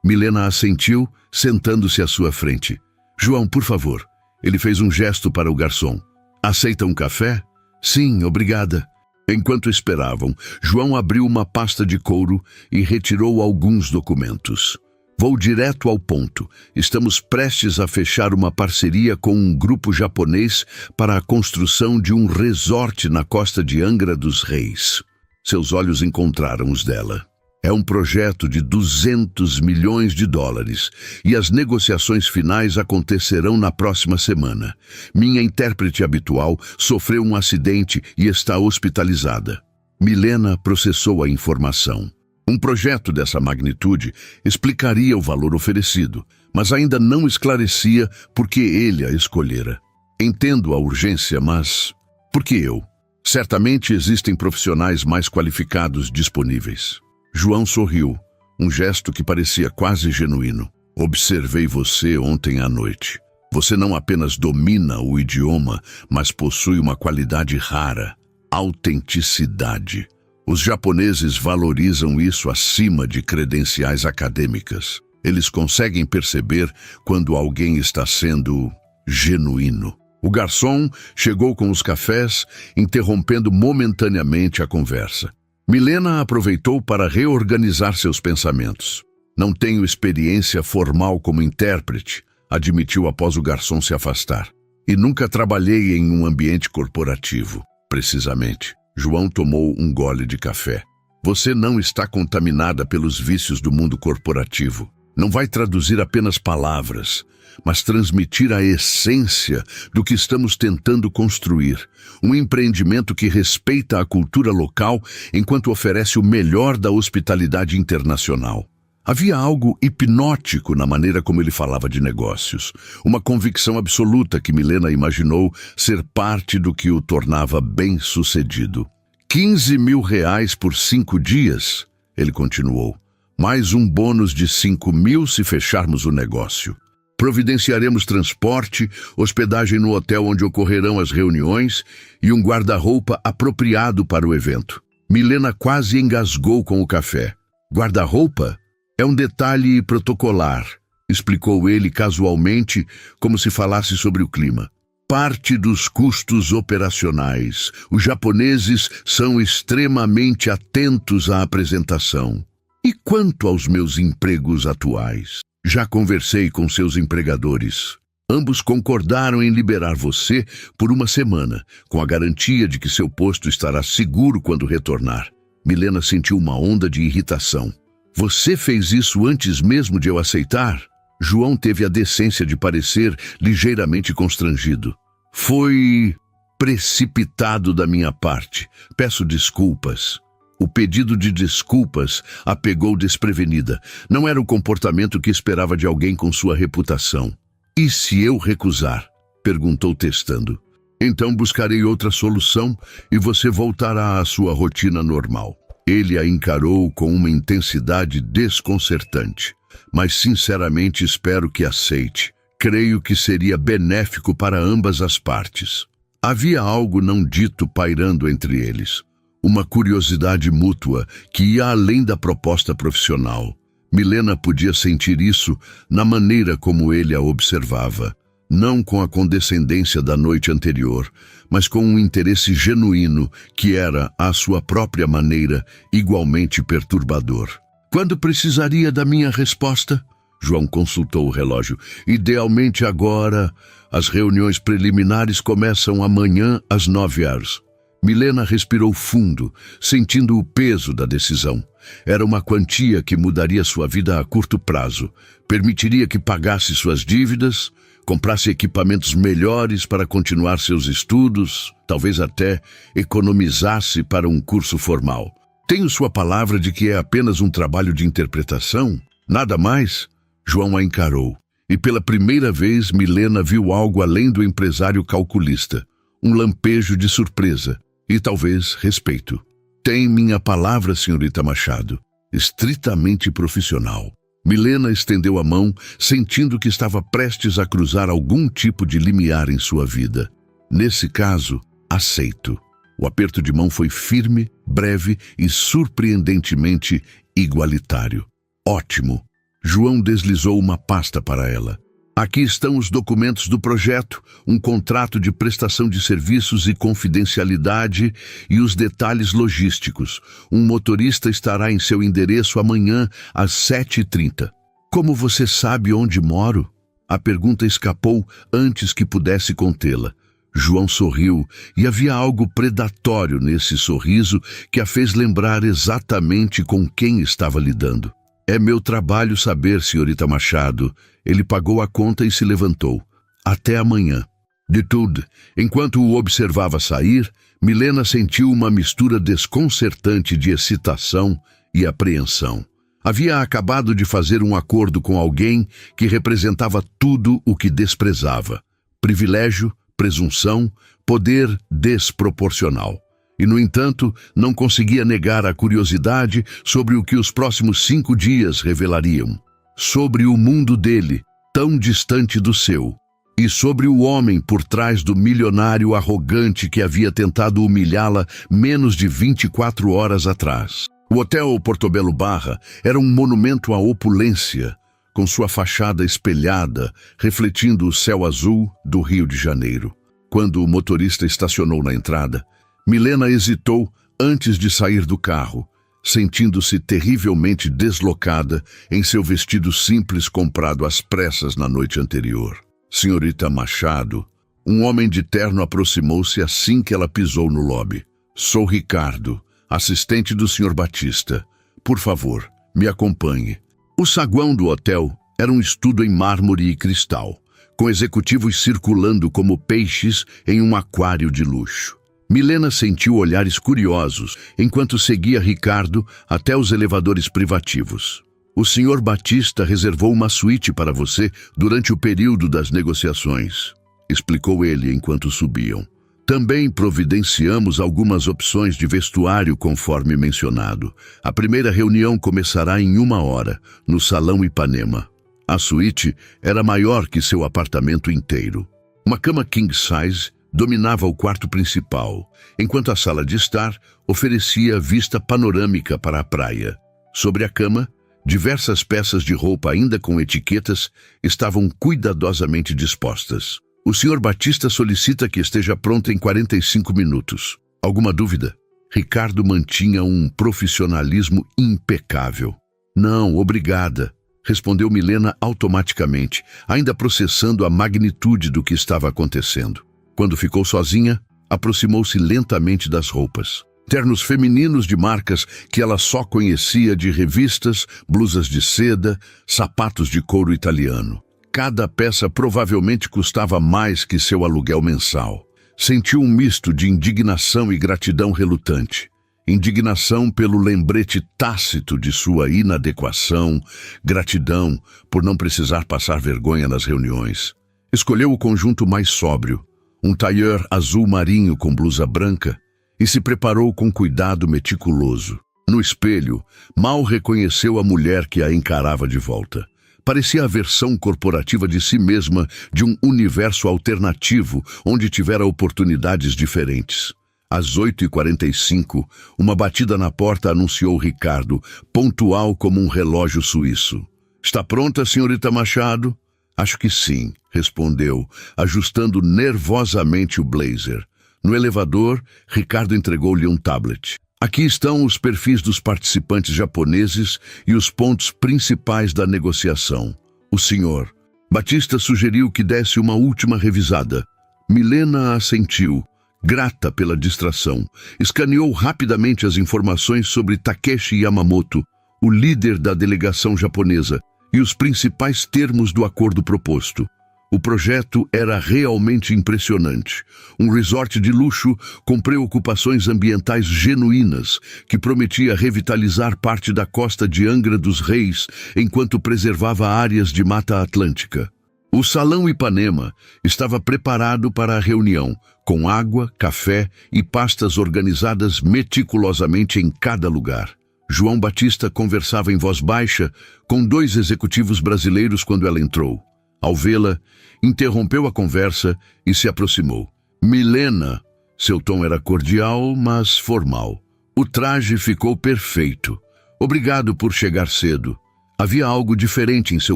Milena assentiu, sentando-se à sua frente. João, por favor. Ele fez um gesto para o garçom. Aceita um café? Sim, obrigada. Enquanto esperavam, João abriu uma pasta de couro e retirou alguns documentos. Vou direto ao ponto. Estamos prestes a fechar uma parceria com um grupo japonês para a construção de um resort na costa de Angra dos Reis. Seus olhos encontraram os dela. É um projeto de 200 milhões de dólares e as negociações finais acontecerão na próxima semana. Minha intérprete habitual sofreu um acidente e está hospitalizada. Milena processou a informação. Um projeto dessa magnitude explicaria o valor oferecido, mas ainda não esclarecia por que ele a escolhera. Entendo a urgência, mas por que eu? Certamente existem profissionais mais qualificados disponíveis. João sorriu, um gesto que parecia quase genuíno. Observei você ontem à noite. Você não apenas domina o idioma, mas possui uma qualidade rara: autenticidade. Os japoneses valorizam isso acima de credenciais acadêmicas. Eles conseguem perceber quando alguém está sendo genuíno. O garçom chegou com os cafés, interrompendo momentaneamente a conversa. Milena aproveitou para reorganizar seus pensamentos. Não tenho experiência formal como intérprete, admitiu após o garçom se afastar. E nunca trabalhei em um ambiente corporativo, precisamente. João tomou um gole de café. Você não está contaminada pelos vícios do mundo corporativo. Não vai traduzir apenas palavras, mas transmitir a essência do que estamos tentando construir. Um empreendimento que respeita a cultura local enquanto oferece o melhor da hospitalidade internacional. Havia algo hipnótico na maneira como ele falava de negócios. Uma convicção absoluta que Milena imaginou ser parte do que o tornava bem-sucedido. 15 mil reais por 5 dias, ele continuou. Mais um bônus de 5 mil se fecharmos o negócio. Providenciaremos transporte, hospedagem no hotel onde ocorrerão as reuniões e um guarda-roupa apropriado para o evento. Milena quase engasgou com o café. Guarda-roupa? É um detalhe protocolar, explicou ele casualmente, como se falasse sobre o clima. Parte dos custos operacionais. Os japoneses são extremamente atentos à apresentação. E quanto aos meus empregos atuais? Já conversei com seus empregadores. Ambos concordaram em liberar você por uma semana, com a garantia de que seu posto estará seguro quando retornar. Milena sentiu uma onda de irritação. Você fez isso antes mesmo de eu aceitar? João teve a decência de parecer ligeiramente constrangido. Foi precipitado da minha parte. Peço desculpas. O pedido de desculpas a pegou desprevenida. Não era o comportamento que esperava de alguém com sua reputação. E se eu recusar? Perguntou testando. Então buscarei outra solução e você voltará à sua rotina normal. Ele a encarou com uma intensidade desconcertante. Mas sinceramente espero que aceite. Creio que seria benéfico para ambas as partes. Havia algo não dito pairando entre eles. Uma curiosidade mútua que ia além da proposta profissional. Milena podia sentir isso na maneira como ele a observava. Não com a condescendência da noite anterior, mas com um interesse genuíno que era, à sua própria maneira, igualmente perturbador. Quando precisaria da minha resposta? João consultou o relógio. Idealmente agora. As reuniões preliminares começam amanhã às 9h. Milena respirou fundo, sentindo o peso da decisão. Era uma quantia que mudaria sua vida a curto prazo. Permitiria que pagasse suas dívidas, comprasse equipamentos melhores para continuar seus estudos, talvez até economizasse para um curso formal. Tenho sua palavra de que é apenas um trabalho de interpretação? Nada mais? João a encarou. E pela primeira vez Milena viu algo além do empresário calculista. Um lampejo de surpresa e talvez respeito. Tem minha palavra, senhorita Machado. Estritamente profissional. Milena estendeu a mão, sentindo que estava prestes a cruzar algum tipo de limiar em sua vida. Nesse caso, aceito. O aperto de mão foi firme, breve e surpreendentemente igualitário. Ótimo. João deslizou uma pasta para ela. Aqui estão os documentos do projeto, um contrato de prestação de serviços e confidencialidade e os detalhes logísticos. Um motorista estará em seu endereço amanhã às 7h30. Como você sabe onde moro? A pergunta escapou antes que pudesse contê-la. João sorriu e havia algo predatório nesse sorriso que a fez lembrar exatamente com quem estava lidando. É meu trabalho saber, senhorita Machado. Ele pagou a conta e se levantou. Até amanhã. De tudo, enquanto o observava sair, Milena sentiu uma mistura desconcertante de excitação e apreensão. Havia acabado de fazer um acordo com alguém que representava tudo o que desprezava. Privilégio, presunção, poder desproporcional. E, no entanto, não conseguia negar a curiosidade sobre o que os próximos 5 dias revelariam. Sobre o mundo dele, tão distante do seu. E sobre o homem por trás do milionário arrogante que havia tentado humilhá-la menos de 24 horas atrás. O Hotel Portobello Barra era um monumento à opulência, com sua fachada espelhada, refletindo o céu azul do Rio de Janeiro. Quando o motorista estacionou na entrada, Milena hesitou antes de sair do carro, sentindo-se terrivelmente deslocada em seu vestido simples comprado às pressas na noite anterior. Senhorita Machado, um homem de terno aproximou-se assim que ela pisou no lobby. Sou Ricardo, assistente do Sr. Batista. Por favor, me acompanhe. O saguão do hotel era um estudo em mármore e cristal, com executivos circulando como peixes em um aquário de luxo. Milena sentiu olhares curiosos enquanto seguia Ricardo até os elevadores privativos. O Sr. Batista reservou uma suíte para você durante o período das negociações, explicou ele enquanto subiam. Também providenciamos algumas opções de vestuário conforme mencionado. A primeira reunião começará em 1 hora, no Salão Ipanema. A suíte era maior que seu apartamento inteiro. Uma cama king size dominava o quarto principal, enquanto a sala de estar oferecia vista panorâmica para a praia. Sobre a cama, diversas peças de roupa ainda com etiquetas estavam cuidadosamente dispostas. O Sr. Batista solicita que esteja pronta em 45 minutos. Alguma dúvida? Ricardo mantinha um profissionalismo impecável. Não, obrigada, respondeu Milena automaticamente, ainda processando a magnitude do que estava acontecendo. Quando ficou sozinha, aproximou-se lentamente das roupas. Ternos femininos de marcas que ela só conhecia de revistas, blusas de seda, sapatos de couro italiano. Cada peça provavelmente custava mais que seu aluguel mensal. Sentiu um misto de indignação e gratidão relutante. Indignação pelo lembrete tácito de sua inadequação, gratidão por não precisar passar vergonha nas reuniões. Escolheu o conjunto mais sóbrio, um tailleur azul marinho com blusa branca, e se preparou com cuidado meticuloso. No espelho, mal reconheceu a mulher que a encarava de volta. Parecia a versão corporativa de si mesma de um universo alternativo onde tivera oportunidades diferentes. Às 8h45, uma batida na porta anunciou Ricardo, pontual como um relógio suíço. Está pronta, senhorita Machado? Acho que sim, respondeu, ajustando nervosamente o blazer. No elevador, Ricardo entregou-lhe um tablet. Aqui estão os perfis dos participantes japoneses e os pontos principais da negociação. O senhor Batista sugeriu que desse uma última revisada. Milena assentiu, grata pela distração. Escaneou rapidamente as informações sobre Takeshi Yamamoto, o líder da delegação japonesa, e os principais termos do acordo proposto. O projeto era realmente impressionante. Um resort de luxo com preocupações ambientais genuínas, que prometia revitalizar parte da costa de Angra dos Reis, enquanto preservava áreas de Mata Atlântica. O Salão Ipanema estava preparado para a reunião, com água, café e pastas organizadas meticulosamente em cada lugar. João Batista conversava em voz baixa com 2 executivos brasileiros quando ela entrou. Ao vê-la, interrompeu a conversa e se aproximou. Milena. Seu tom era cordial, mas formal. O traje ficou perfeito. Obrigado por chegar cedo. Havia algo diferente em seu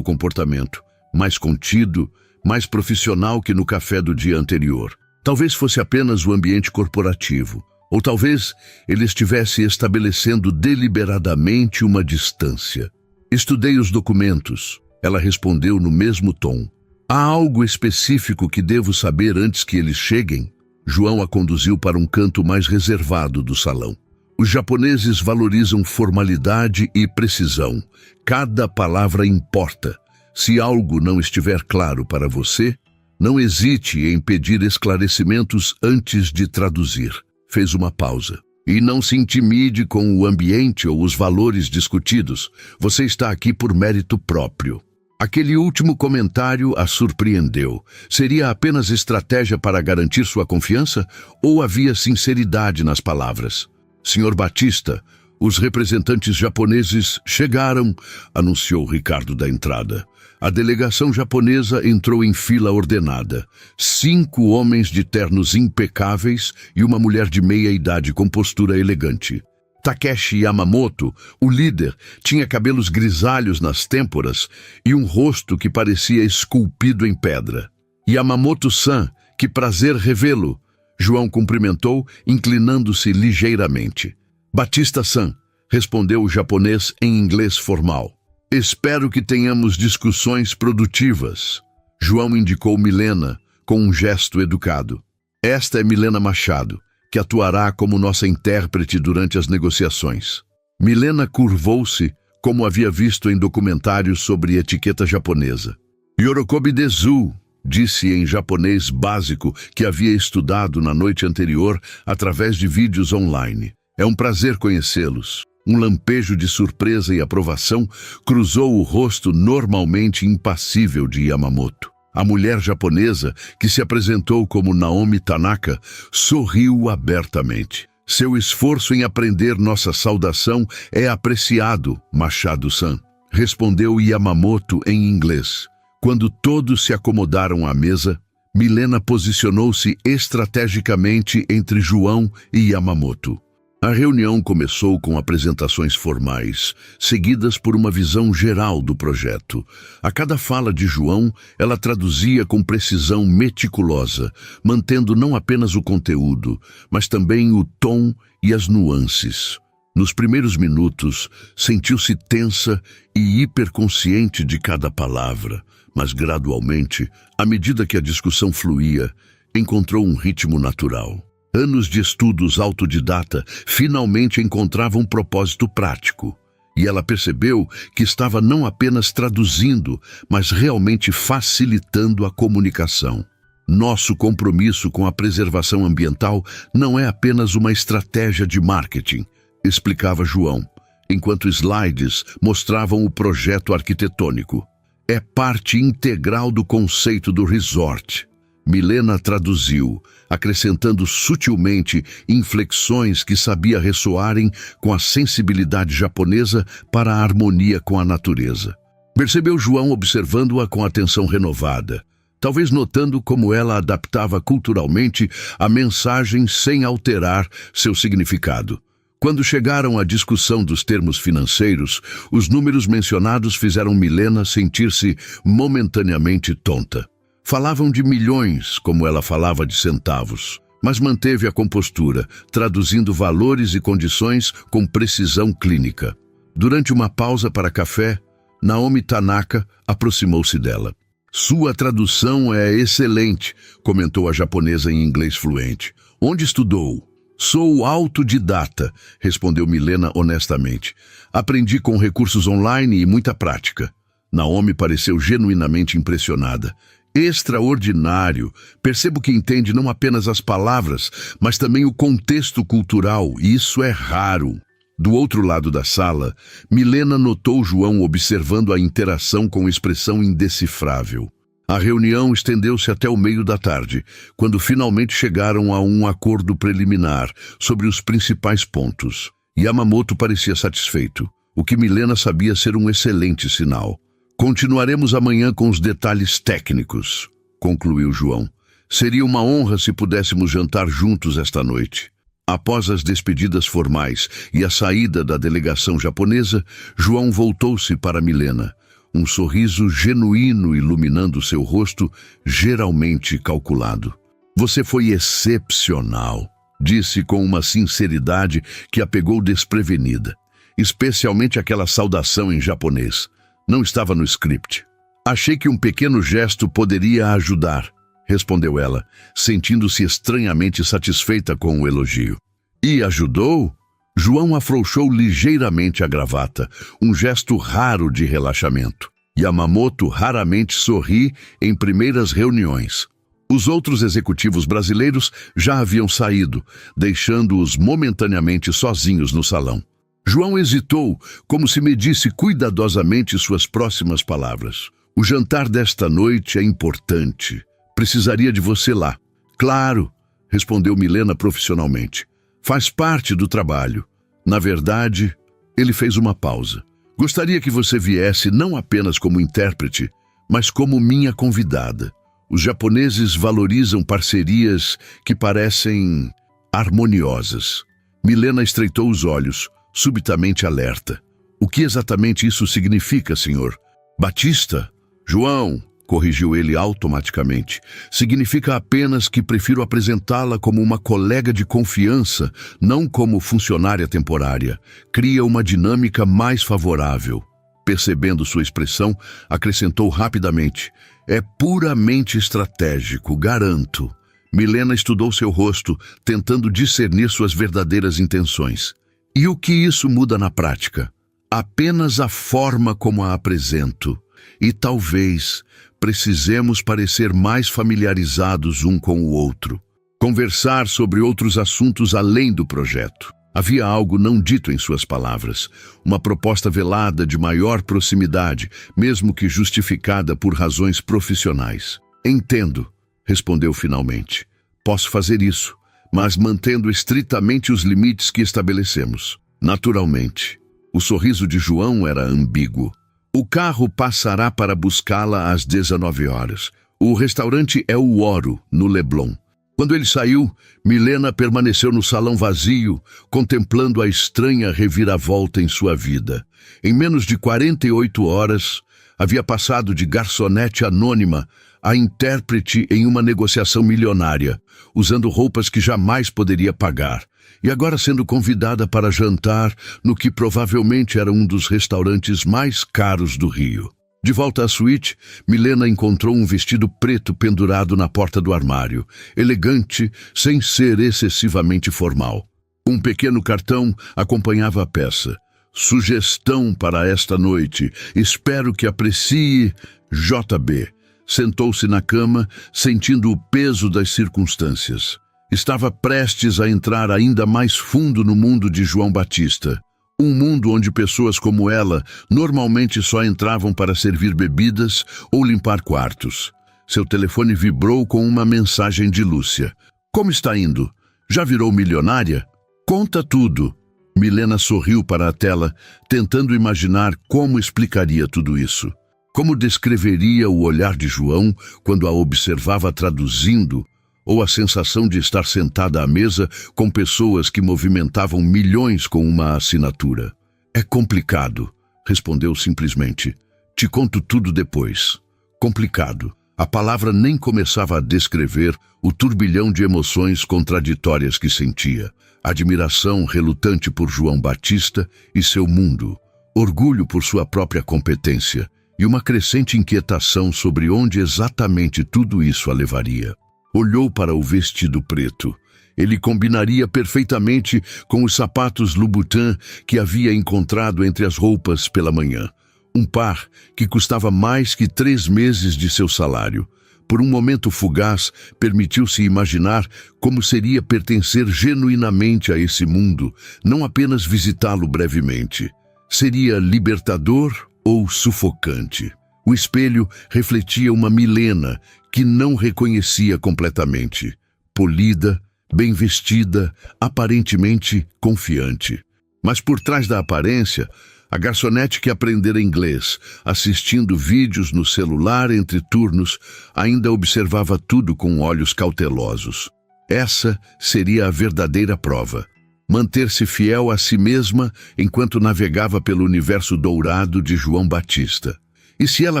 comportamento. Mais contido, mais profissional que no café do dia anterior. Talvez fosse apenas o ambiente corporativo, ou talvez ele estivesse estabelecendo deliberadamente uma distância. Estudei os documentos, ela respondeu no mesmo tom. Há algo específico que devo saber antes que eles cheguem? João a conduziu para um canto mais reservado do salão. Os japoneses valorizam formalidade e precisão. Cada palavra importa. Se algo não estiver claro para você, não hesite em pedir esclarecimentos antes de traduzir. Fez uma pausa. E não se intimide com o ambiente ou os valores discutidos. Você está aqui por mérito próprio. Aquele último comentário a surpreendeu. Seria apenas estratégia para garantir sua confiança ou havia sinceridade nas palavras? Senhor Batista, os representantes japoneses chegaram, anunciou Ricardo da entrada. A delegação japonesa entrou em fila ordenada. 5 homens de ternos impecáveis e uma mulher de meia-idade com postura elegante. Takeshi Yamamoto, o líder, tinha cabelos grisalhos nas têmporas e um rosto que parecia esculpido em pedra. Yamamoto-san, que prazer revê-lo. João cumprimentou, inclinando-se ligeiramente. Batista-san, respondeu o japonês em inglês formal. Espero que tenhamos discussões produtivas. João indicou Milena, com um gesto educado. Esta é Milena Machado, que atuará como nossa intérprete durante as negociações. Milena curvou-se, como havia visto em documentários sobre etiqueta japonesa. Yorokobi desu, disse em japonês básico que havia estudado na noite anterior através de vídeos online. É um prazer conhecê-los. Um lampejo de surpresa e aprovação cruzou o rosto normalmente impassível de Yamamoto. A mulher japonesa, que se apresentou como Naomi Tanaka, sorriu abertamente. Seu esforço em aprender nossa saudação é apreciado, Machado-san, respondeu Yamamoto em inglês. Quando todos se acomodaram à mesa, Milena posicionou-se estrategicamente entre João e Yamamoto. A reunião começou com apresentações formais, seguidas por uma visão geral do projeto. A cada fala de João, ela traduzia com precisão meticulosa, mantendo não apenas o conteúdo, mas também o tom e as nuances. Nos primeiros minutos, sentiu-se tensa e hiperconsciente de cada palavra, mas gradualmente, à medida que a discussão fluía, encontrou um ritmo natural. Anos de estudos autodidata finalmente encontravam um propósito prático. E ela percebeu que estava não apenas traduzindo, mas realmente facilitando a comunicação. Nosso compromisso com a preservação ambiental não é apenas uma estratégia de marketing, explicava João, enquanto slides mostravam o projeto arquitetônico. É parte integral do conceito do resort. Milena traduziu, acrescentando sutilmente inflexões que sabia ressoarem com a sensibilidade japonesa para a harmonia com a natureza. Percebeu João observando-a com atenção renovada, talvez notando como ela adaptava culturalmente a mensagem sem alterar seu significado. Quando chegaram à discussão dos termos financeiros, os números mencionados fizeram Milena sentir-se momentaneamente tonta. Falavam de milhões, como ela falava de centavos, mas manteve a compostura, traduzindo valores e condições com precisão clínica. Durante uma pausa para café, Naomi Tanaka aproximou-se dela. Sua tradução é excelente, comentou a japonesa em inglês fluente. Onde estudou? Sou autodidata, respondeu Milena honestamente. Aprendi com recursos online e muita prática. Naomi pareceu genuinamente impressionada. Extraordinário. Percebo que entende não apenas as palavras, mas também o contexto cultural, e isso é raro. Do outro lado da sala, Milena notou João observando a interação com expressão indecifrável. A reunião estendeu-se até o meio da tarde, quando finalmente chegaram a um acordo preliminar sobre os principais pontos. Yamamoto parecia satisfeito, o que Milena sabia ser um excelente sinal. Continuaremos amanhã com os detalhes técnicos, concluiu João. Seria uma honra se pudéssemos jantar juntos esta noite. Após as despedidas formais e a saída da delegação japonesa, João voltou-se para Milena, um sorriso genuíno iluminando seu rosto, geralmente calculado. Você foi excepcional, disse com uma sinceridade que a pegou desprevenida, especialmente aquela saudação em japonês. Não estava no script. Achei que um pequeno gesto poderia ajudar, respondeu ela, sentindo-se estranhamente satisfeita com o elogio. E ajudou? João afrouxou ligeiramente a gravata, um gesto raro de relaxamento. Yamamoto raramente sorri em primeiras reuniões. Os outros executivos brasileiros já haviam saído, deixando-os momentaneamente sozinhos no salão. João hesitou, como se medisse cuidadosamente suas próximas palavras. O jantar desta noite é importante. Precisaria de você lá. Claro, respondeu Milena profissionalmente. Faz parte do trabalho. Na verdade, ele fez uma pausa. Gostaria que você viesse não apenas como intérprete, mas como minha convidada. Os japoneses valorizam parcerias que parecem harmoniosas. Milena estreitou os olhos, subitamente alerta. O que exatamente isso significa, senhor? Batista? João, corrigiu ele automaticamente. Significa apenas que prefiro apresentá-la como uma colega de confiança, não como funcionária temporária. Cria uma dinâmica mais favorável. Percebendo sua expressão, acrescentou rapidamente. É puramente estratégico, garanto. Milena estudou seu rosto, tentando discernir suas verdadeiras intenções. E o que isso muda na prática? Apenas a forma como a apresento. E talvez precisemos parecer mais familiarizados um com o outro. Conversar sobre outros assuntos além do projeto. Havia algo não dito em suas palavras. Uma proposta velada de maior proximidade, mesmo que justificada por razões profissionais. Entendo, respondeu finalmente. Posso fazer isso, mas mantendo estritamente os limites que estabelecemos. Naturalmente. O sorriso de João era ambíguo. O carro passará para buscá-la às 19 horas. O restaurante é o Oro, no Leblon. Quando ele saiu, Milena permaneceu no salão vazio, contemplando a estranha reviravolta em sua vida. Em menos de 48 horas, havia passado de garçonete anônima a intérprete em uma negociação milionária, usando roupas que jamais poderia pagar, e agora sendo convidada para jantar no que provavelmente era um dos restaurantes mais caros do Rio. De volta à suíte, Milena encontrou um vestido preto pendurado na porta do armário, elegante, sem ser excessivamente formal. Um pequeno cartão acompanhava a peça. Sugestão para esta noite. Espero que aprecie JB. Sentou-se na cama, sentindo o peso das circunstâncias. Estava prestes a entrar ainda mais fundo no mundo de João Batista. Um mundo onde pessoas como ela normalmente só entravam para servir bebidas ou limpar quartos. Seu telefone vibrou com uma mensagem de Lúcia. Como está indo? Já virou milionária? Conta tudo. Milena sorriu para a tela, tentando imaginar como explicaria tudo isso. Como descreveria o olhar de João quando a observava traduzindo, ou a sensação de estar sentada à mesa com pessoas que movimentavam milhões com uma assinatura? É complicado, respondeu simplesmente. Te conto tudo depois. Complicado. A palavra nem começava a descrever o turbilhão de emoções contraditórias que sentia. Admiração relutante por João Batista e seu mundo, orgulho por sua própria competência e uma crescente inquietação sobre onde exatamente tudo isso a levaria. Olhou para o vestido preto. Ele combinaria perfeitamente com os sapatos Louboutin que havia encontrado entre as roupas pela manhã. Um par que custava mais que 3 meses de seu salário. Por um momento fugaz, permitiu-se imaginar como seria pertencer genuinamente a esse mundo, não apenas visitá-lo brevemente. Seria libertador ou sufocante? O espelho refletia uma Milena que não reconhecia completamente. Polida, bem vestida, aparentemente confiante. Mas por trás da aparência, a garçonete que aprendera inglês, assistindo vídeos no celular entre turnos, ainda observava tudo com olhos cautelosos. Essa seria a verdadeira prova. Manter-se fiel a si mesma enquanto navegava pelo universo dourado de João Batista. E se ela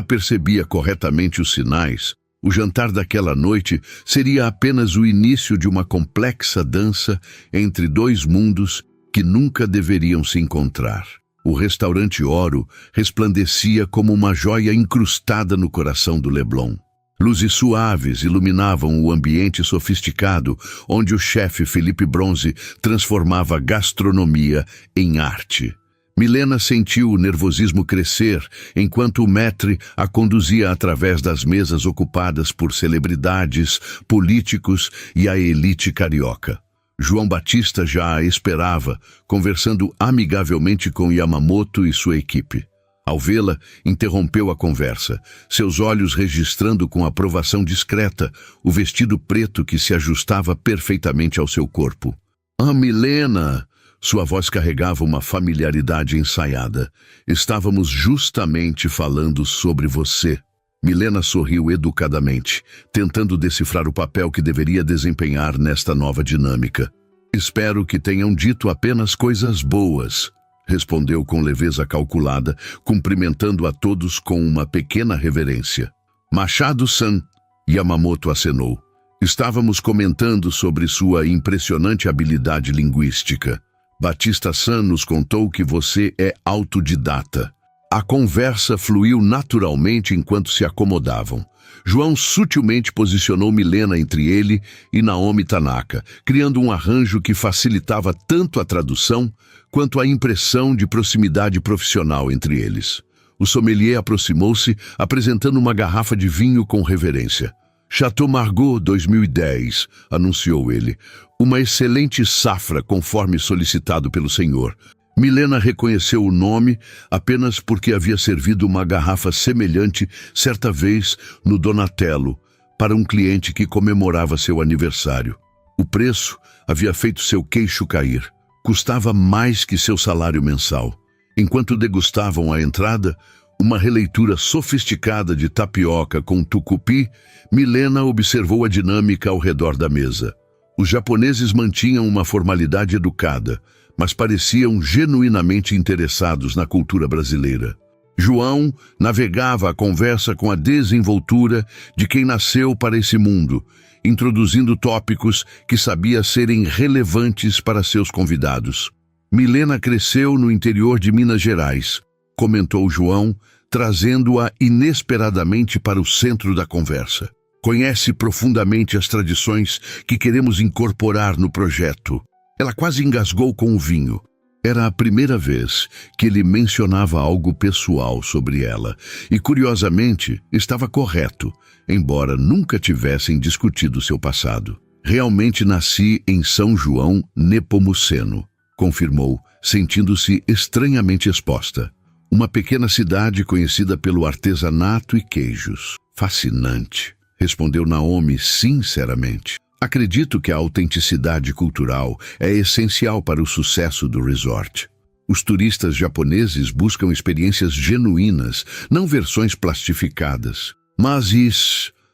percebia corretamente os sinais, o jantar daquela noite seria apenas o início de uma complexa dança entre dois mundos que nunca deveriam se encontrar. O restaurante Oro resplandecia como uma joia incrustada no coração do Leblon. Luzes suaves iluminavam o ambiente sofisticado, onde o chefe Felipe Bronze transformava a gastronomia em arte. Milena sentiu o nervosismo crescer enquanto o maître a conduzia através das mesas ocupadas por celebridades, políticos e a elite carioca. João Batista já a esperava, conversando amigavelmente com Yamamoto e sua equipe. Ao vê-la, interrompeu a conversa, seus olhos registrando com aprovação discreta o vestido preto que se ajustava perfeitamente ao seu corpo. "Ah, Milena!" Sua voz carregava uma familiaridade ensaiada. "Estávamos justamente falando sobre você." Milena sorriu educadamente, tentando decifrar o papel que deveria desempenhar nesta nova dinâmica. "Espero que tenham dito apenas coisas boas", respondeu com leveza calculada, cumprimentando a todos com uma pequena reverência. "Machado-san", Yamamoto acenou. "Estávamos comentando sobre sua impressionante habilidade linguística. Batista-san nos contou que você é autodidata." A conversa fluiu naturalmente enquanto se acomodavam. João sutilmente posicionou Milena entre ele e Naomi Tanaka, criando um arranjo que facilitava tanto a tradução quanto a impressão de proximidade profissional entre eles. O sommelier aproximou-se, apresentando uma garrafa de vinho com reverência. "Chateau Margaux 2010, anunciou ele. "Uma excelente safra, conforme solicitado pelo senhor." Milena reconheceu o nome apenas porque havia servido uma garrafa semelhante certa vez no Donatello para um cliente que comemorava seu aniversário. O preço havia feito seu queixo cair. Custava mais que seu salário mensal. Enquanto degustavam a entrada, uma releitura sofisticada de tapioca com tucupi, Milena observou a dinâmica ao redor da mesa. Os japoneses mantinham uma formalidade educada, mas pareciam genuinamente interessados na cultura brasileira. João navegava a conversa com a desenvoltura de quem nasceu para esse mundo, introduzindo tópicos que sabia serem relevantes para seus convidados. "Milena cresceu no interior de Minas Gerais", comentou João, trazendo-a inesperadamente para o centro da conversa. "Conhece profundamente as tradições que queremos incorporar no projeto." Ela quase engasgou com o vinho. Era a primeira vez que ele mencionava algo pessoal sobre ela, e curiosamente estava correto, embora nunca tivessem discutido seu passado. "Realmente nasci em São João Nepomuceno", confirmou, sentindo-se estranhamente exposta. "Uma pequena cidade conhecida pelo artesanato e queijos." "Fascinante", respondeu Naomi sinceramente. "Acredito que a autenticidade cultural é essencial para o sucesso do resort. Os turistas japoneses buscam experiências genuínas, não versões plastificadas."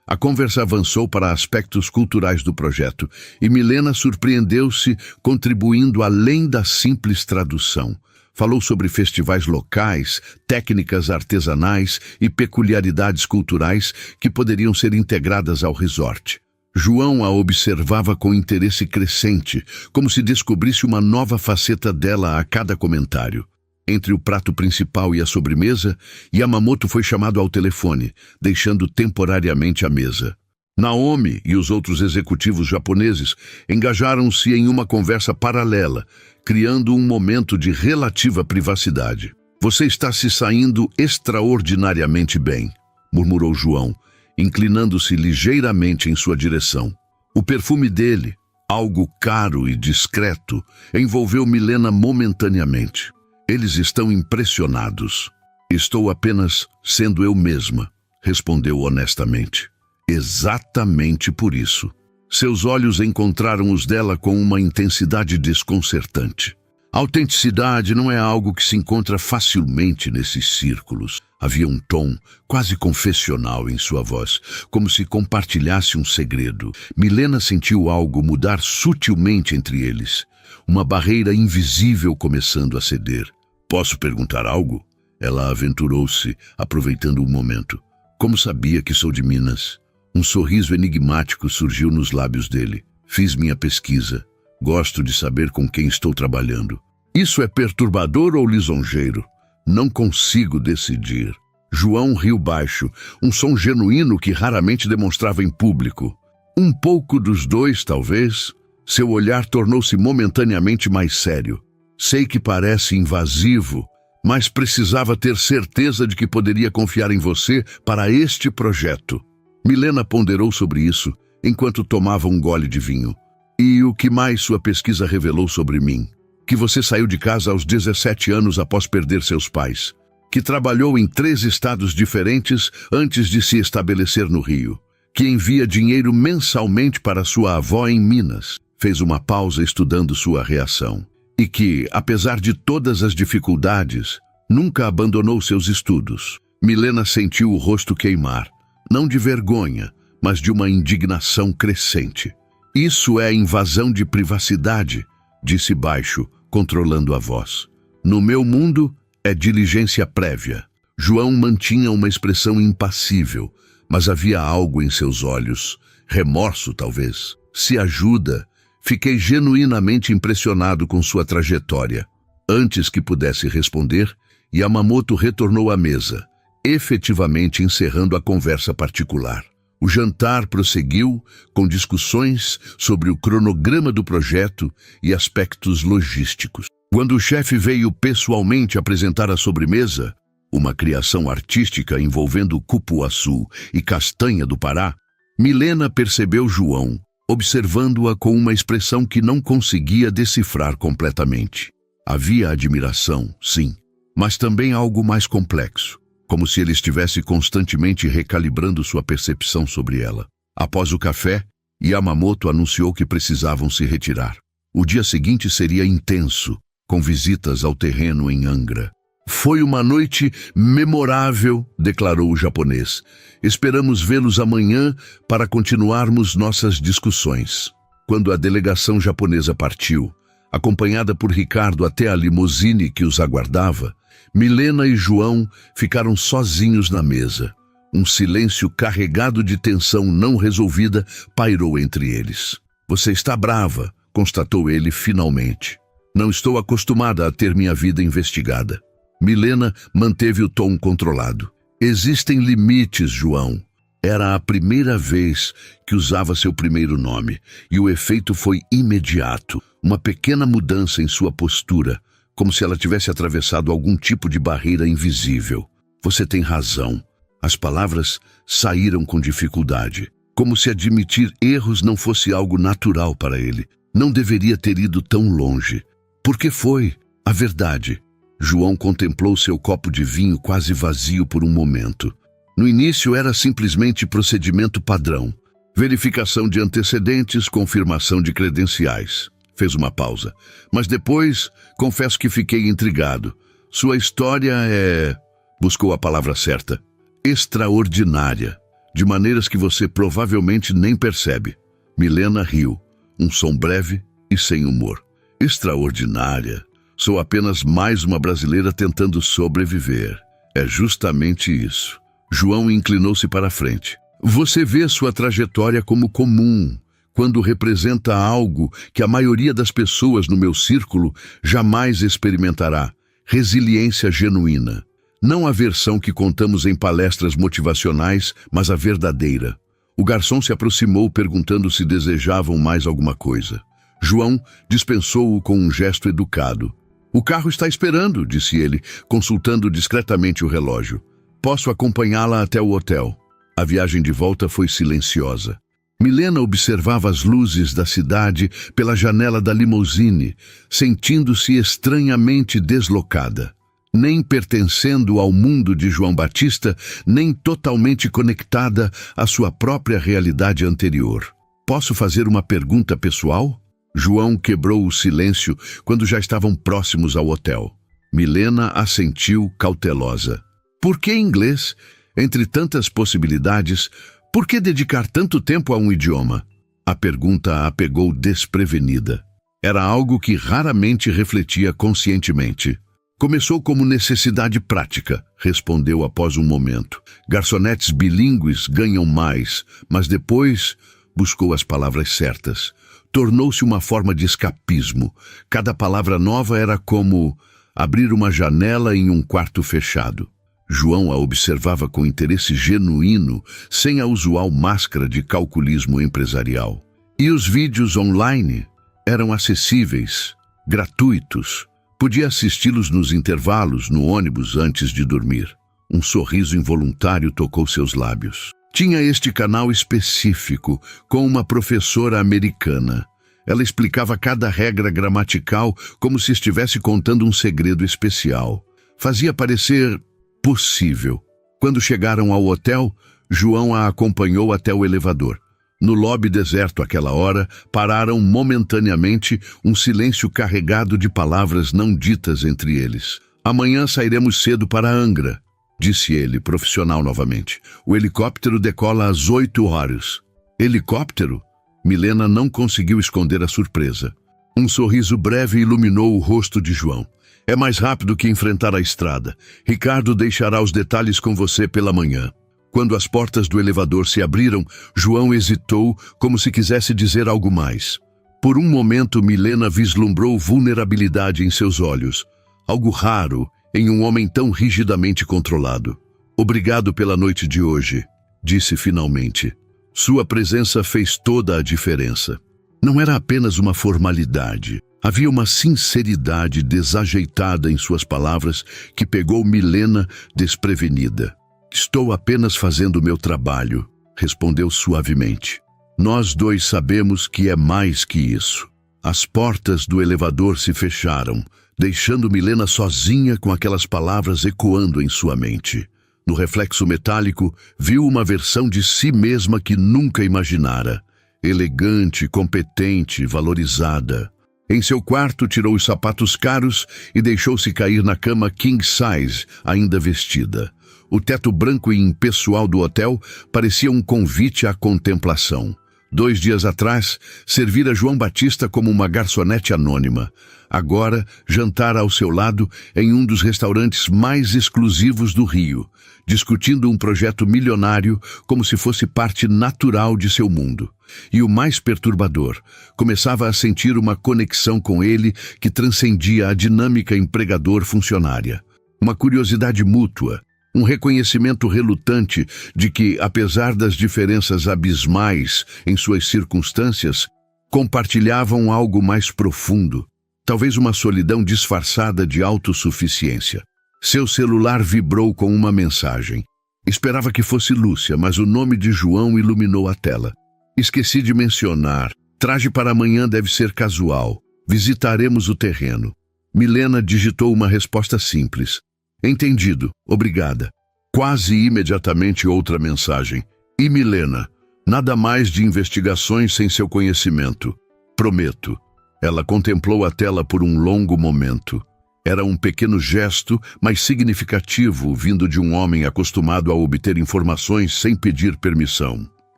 A conversa avançou para aspectos culturais do projeto, e Milena surpreendeu-se contribuindo além da simples tradução. Falou sobre festivais locais, técnicas artesanais e peculiaridades culturais que poderiam ser integradas ao resort. João a observava com interesse crescente, como se descobrisse uma nova faceta dela a cada comentário. Entre o prato principal e a sobremesa, Yamamoto foi chamado ao telefone, deixando temporariamente a mesa. Naomi e os outros executivos japoneses engajaram-se em uma conversa paralela, criando um momento de relativa privacidade. "Você está se saindo extraordinariamente bem", murmurou João, inclinando-se ligeiramente em sua direção. O perfume dele, algo caro e discreto, envolveu Milena momentaneamente. Eles estão impressionados. Estou apenas sendo eu mesma, respondeu honestamente. Exatamente por isso. Seus olhos encontraram os dela com uma intensidade desconcertante. Autenticidade não é algo que se encontra facilmente nesses círculos. Havia um tom quase confessional em sua voz, como se compartilhasse um segredo. Milena sentiu algo mudar sutilmente entre eles, uma barreira invisível começando a ceder. Posso perguntar algo? Ela aventurou-se, aproveitando o momento. Como sabia que sou de Minas? Um sorriso enigmático surgiu nos lábios dele. Fiz minha pesquisa. Gosto de saber com quem estou trabalhando. Isso é perturbador ou lisonjeiro? Não consigo decidir. João riu baixo, um som genuíno que raramente demonstrava em público. Um pouco dos dois, talvez. Seu olhar tornou-se momentaneamente mais sério. Sei que parece invasivo, mas precisava ter certeza de que poderia confiar em você para este projeto. Milena ponderou sobre isso, enquanto tomava um gole de vinho. E o que mais sua pesquisa revelou sobre mim? Que você saiu de casa aos 17 anos após perder seus pais. Que trabalhou em 3 estados diferentes antes de se estabelecer no Rio. Que envia dinheiro mensalmente para sua avó em Minas. Fez uma pausa estudando sua reação. E que, apesar de todas as dificuldades, nunca abandonou seus estudos. Milena sentiu o rosto queimar. Não de vergonha, mas de uma indignação crescente. Isso é invasão de privacidade, disse baixo, controlando a voz. No meu mundo, é diligência prévia. João mantinha uma expressão impassível, mas havia algo em seus olhos. Remorso, talvez. Se ajuda. Fiquei genuinamente impressionado com sua trajetória. Antes que pudesse responder, Yamamoto retornou à mesa, efetivamente encerrando a conversa particular. O jantar prosseguiu com discussões sobre o cronograma do projeto e aspectos logísticos. Quando o chefe veio pessoalmente apresentar a sobremesa, uma criação artística envolvendo cupuaçu e castanha do Pará, Milena percebeu João, observando-a com uma expressão que não conseguia decifrar completamente. Havia admiração, sim, mas também algo mais complexo, como se ele estivesse constantemente recalibrando sua percepção sobre ela. Após o café, Yamamoto anunciou que precisavam se retirar. O dia seguinte seria intenso, com visitas ao terreno em Angra. Foi uma noite memorável, declarou o japonês. Esperamos vê-los amanhã para continuarmos nossas discussões. Quando a delegação japonesa partiu, acompanhada por Ricardo até a limusine que os aguardava, Milena e João ficaram sozinhos na mesa. Um silêncio carregado de tensão não resolvida pairou entre eles. Você está brava, constatou ele finalmente. Não estou acostumada a ter minha vida investigada. Milena manteve o tom controlado. Existem limites, João. Era a primeira vez que usava seu primeiro nome, e o efeito foi imediato. Uma pequena mudança em sua postura, como se ela tivesse atravessado algum tipo de barreira invisível. Você tem razão. As palavras saíram com dificuldade, como se admitir erros não fosse algo natural para ele. Não deveria ter ido tão longe. Porque foi a verdade. João contemplou seu copo de vinho quase vazio por um momento. No início era simplesmente procedimento padrão. Verificação de antecedentes, confirmação de credenciais. Fez uma pausa. Mas depois, confesso que fiquei intrigado. Sua história é... Buscou a palavra certa. Extraordinária. De maneiras que você provavelmente nem percebe. Milena riu. Um som breve e sem humor. Extraordinária. Sou apenas mais uma brasileira tentando sobreviver. É justamente isso. João inclinou-se para a frente. Você vê sua trajetória como comum, quando representa algo que a maioria das pessoas no meu círculo jamais experimentará. Resiliência genuína. Não a versão que contamos em palestras motivacionais, mas a verdadeira. O garçom se aproximou perguntando se desejavam mais alguma coisa. João dispensou-o com um gesto educado. O carro está esperando, disse ele, consultando discretamente o relógio. Posso acompanhá-la até o hotel. A viagem de volta foi silenciosa. Milena observava as luzes da cidade pela janela da limusine, sentindo-se estranhamente deslocada. Nem pertencendo ao mundo de João Batista, nem totalmente conectada à sua própria realidade anterior. Posso fazer uma pergunta pessoal? João quebrou o silêncio quando já estavam próximos ao hotel. Milena assentiu cautelosa. Por que inglês? Entre tantas possibilidades, por que dedicar tanto tempo a um idioma? A pergunta a pegou desprevenida. Era algo que raramente refletia conscientemente. Começou como necessidade prática, respondeu após um momento. Garçonetes bilíngues ganham mais, mas depois buscou as palavras certas. Tornou-se uma forma de escapismo. Cada palavra nova era como abrir uma janela em um quarto fechado. João a observava com interesse genuíno, sem a usual máscara de calculismo empresarial. E os vídeos online eram acessíveis, gratuitos. Podia assisti-los nos intervalos, no ônibus, antes de dormir. Um sorriso involuntário tocou seus lábios. Tinha este canal específico, com uma professora americana. Ela explicava cada regra gramatical como se estivesse contando um segredo especial. Fazia parecer possível. Quando chegaram ao hotel, João a acompanhou até o elevador. No lobby deserto àquela hora, pararam momentaneamente, um silêncio carregado de palavras não ditas entre eles. Amanhã sairemos cedo para Angra, disse ele, profissional novamente. O helicóptero decola às 8 horas. Helicóptero? Milena não conseguiu esconder a surpresa. Um sorriso breve iluminou o rosto de João. É mais rápido que enfrentar a estrada. Ricardo deixará os detalhes com você pela manhã. Quando as portas do elevador se abriram, João hesitou, como se quisesse dizer algo mais. Por um momento, Milena vislumbrou vulnerabilidade em seus olhos. Algo raro em um homem tão rigidamente controlado. Obrigado pela noite de hoje, disse finalmente. Sua presença fez toda a diferença. Não era apenas uma formalidade. Havia uma sinceridade desajeitada em suas palavras que pegou Milena desprevenida. Estou apenas fazendo o meu trabalho, respondeu suavemente. Nós dois sabemos que é mais que isso. As portas do elevador se fecharam, deixando Milena sozinha com aquelas palavras ecoando em sua mente. No reflexo metálico, viu uma versão de si mesma que nunca imaginara. Elegante, competente, valorizada. Em seu quarto, tirou os sapatos caros e deixou-se cair na cama king size, ainda vestida. O teto branco e impessoal do hotel parecia um convite à contemplação. 2 dias atrás, servira João Batista como uma garçonete anônima. Agora, jantara ao seu lado em um dos restaurantes mais exclusivos do Rio, discutindo um projeto milionário como se fosse parte natural de seu mundo. E o mais perturbador, começava a sentir uma conexão com ele que transcendia a dinâmica empregador-funcionária. Uma curiosidade mútua, um reconhecimento relutante de que, apesar das diferenças abismais em suas circunstâncias, compartilhavam algo mais profundo, talvez uma solidão disfarçada de autossuficiência. Seu celular vibrou com uma mensagem. Esperava que fosse Lúcia, mas o nome de João iluminou a tela. Esqueci de mencionar. Traje para amanhã deve ser casual. Visitaremos o terreno. Milena digitou uma resposta simples. Entendido, obrigada. Quase imediatamente outra mensagem. E Milena, nada mais de investigações sem seu conhecimento. Prometo. Ela contemplou a tela por um longo momento. Era um pequeno gesto, mas significativo, vindo de um homem acostumado a obter informações sem pedir permissão.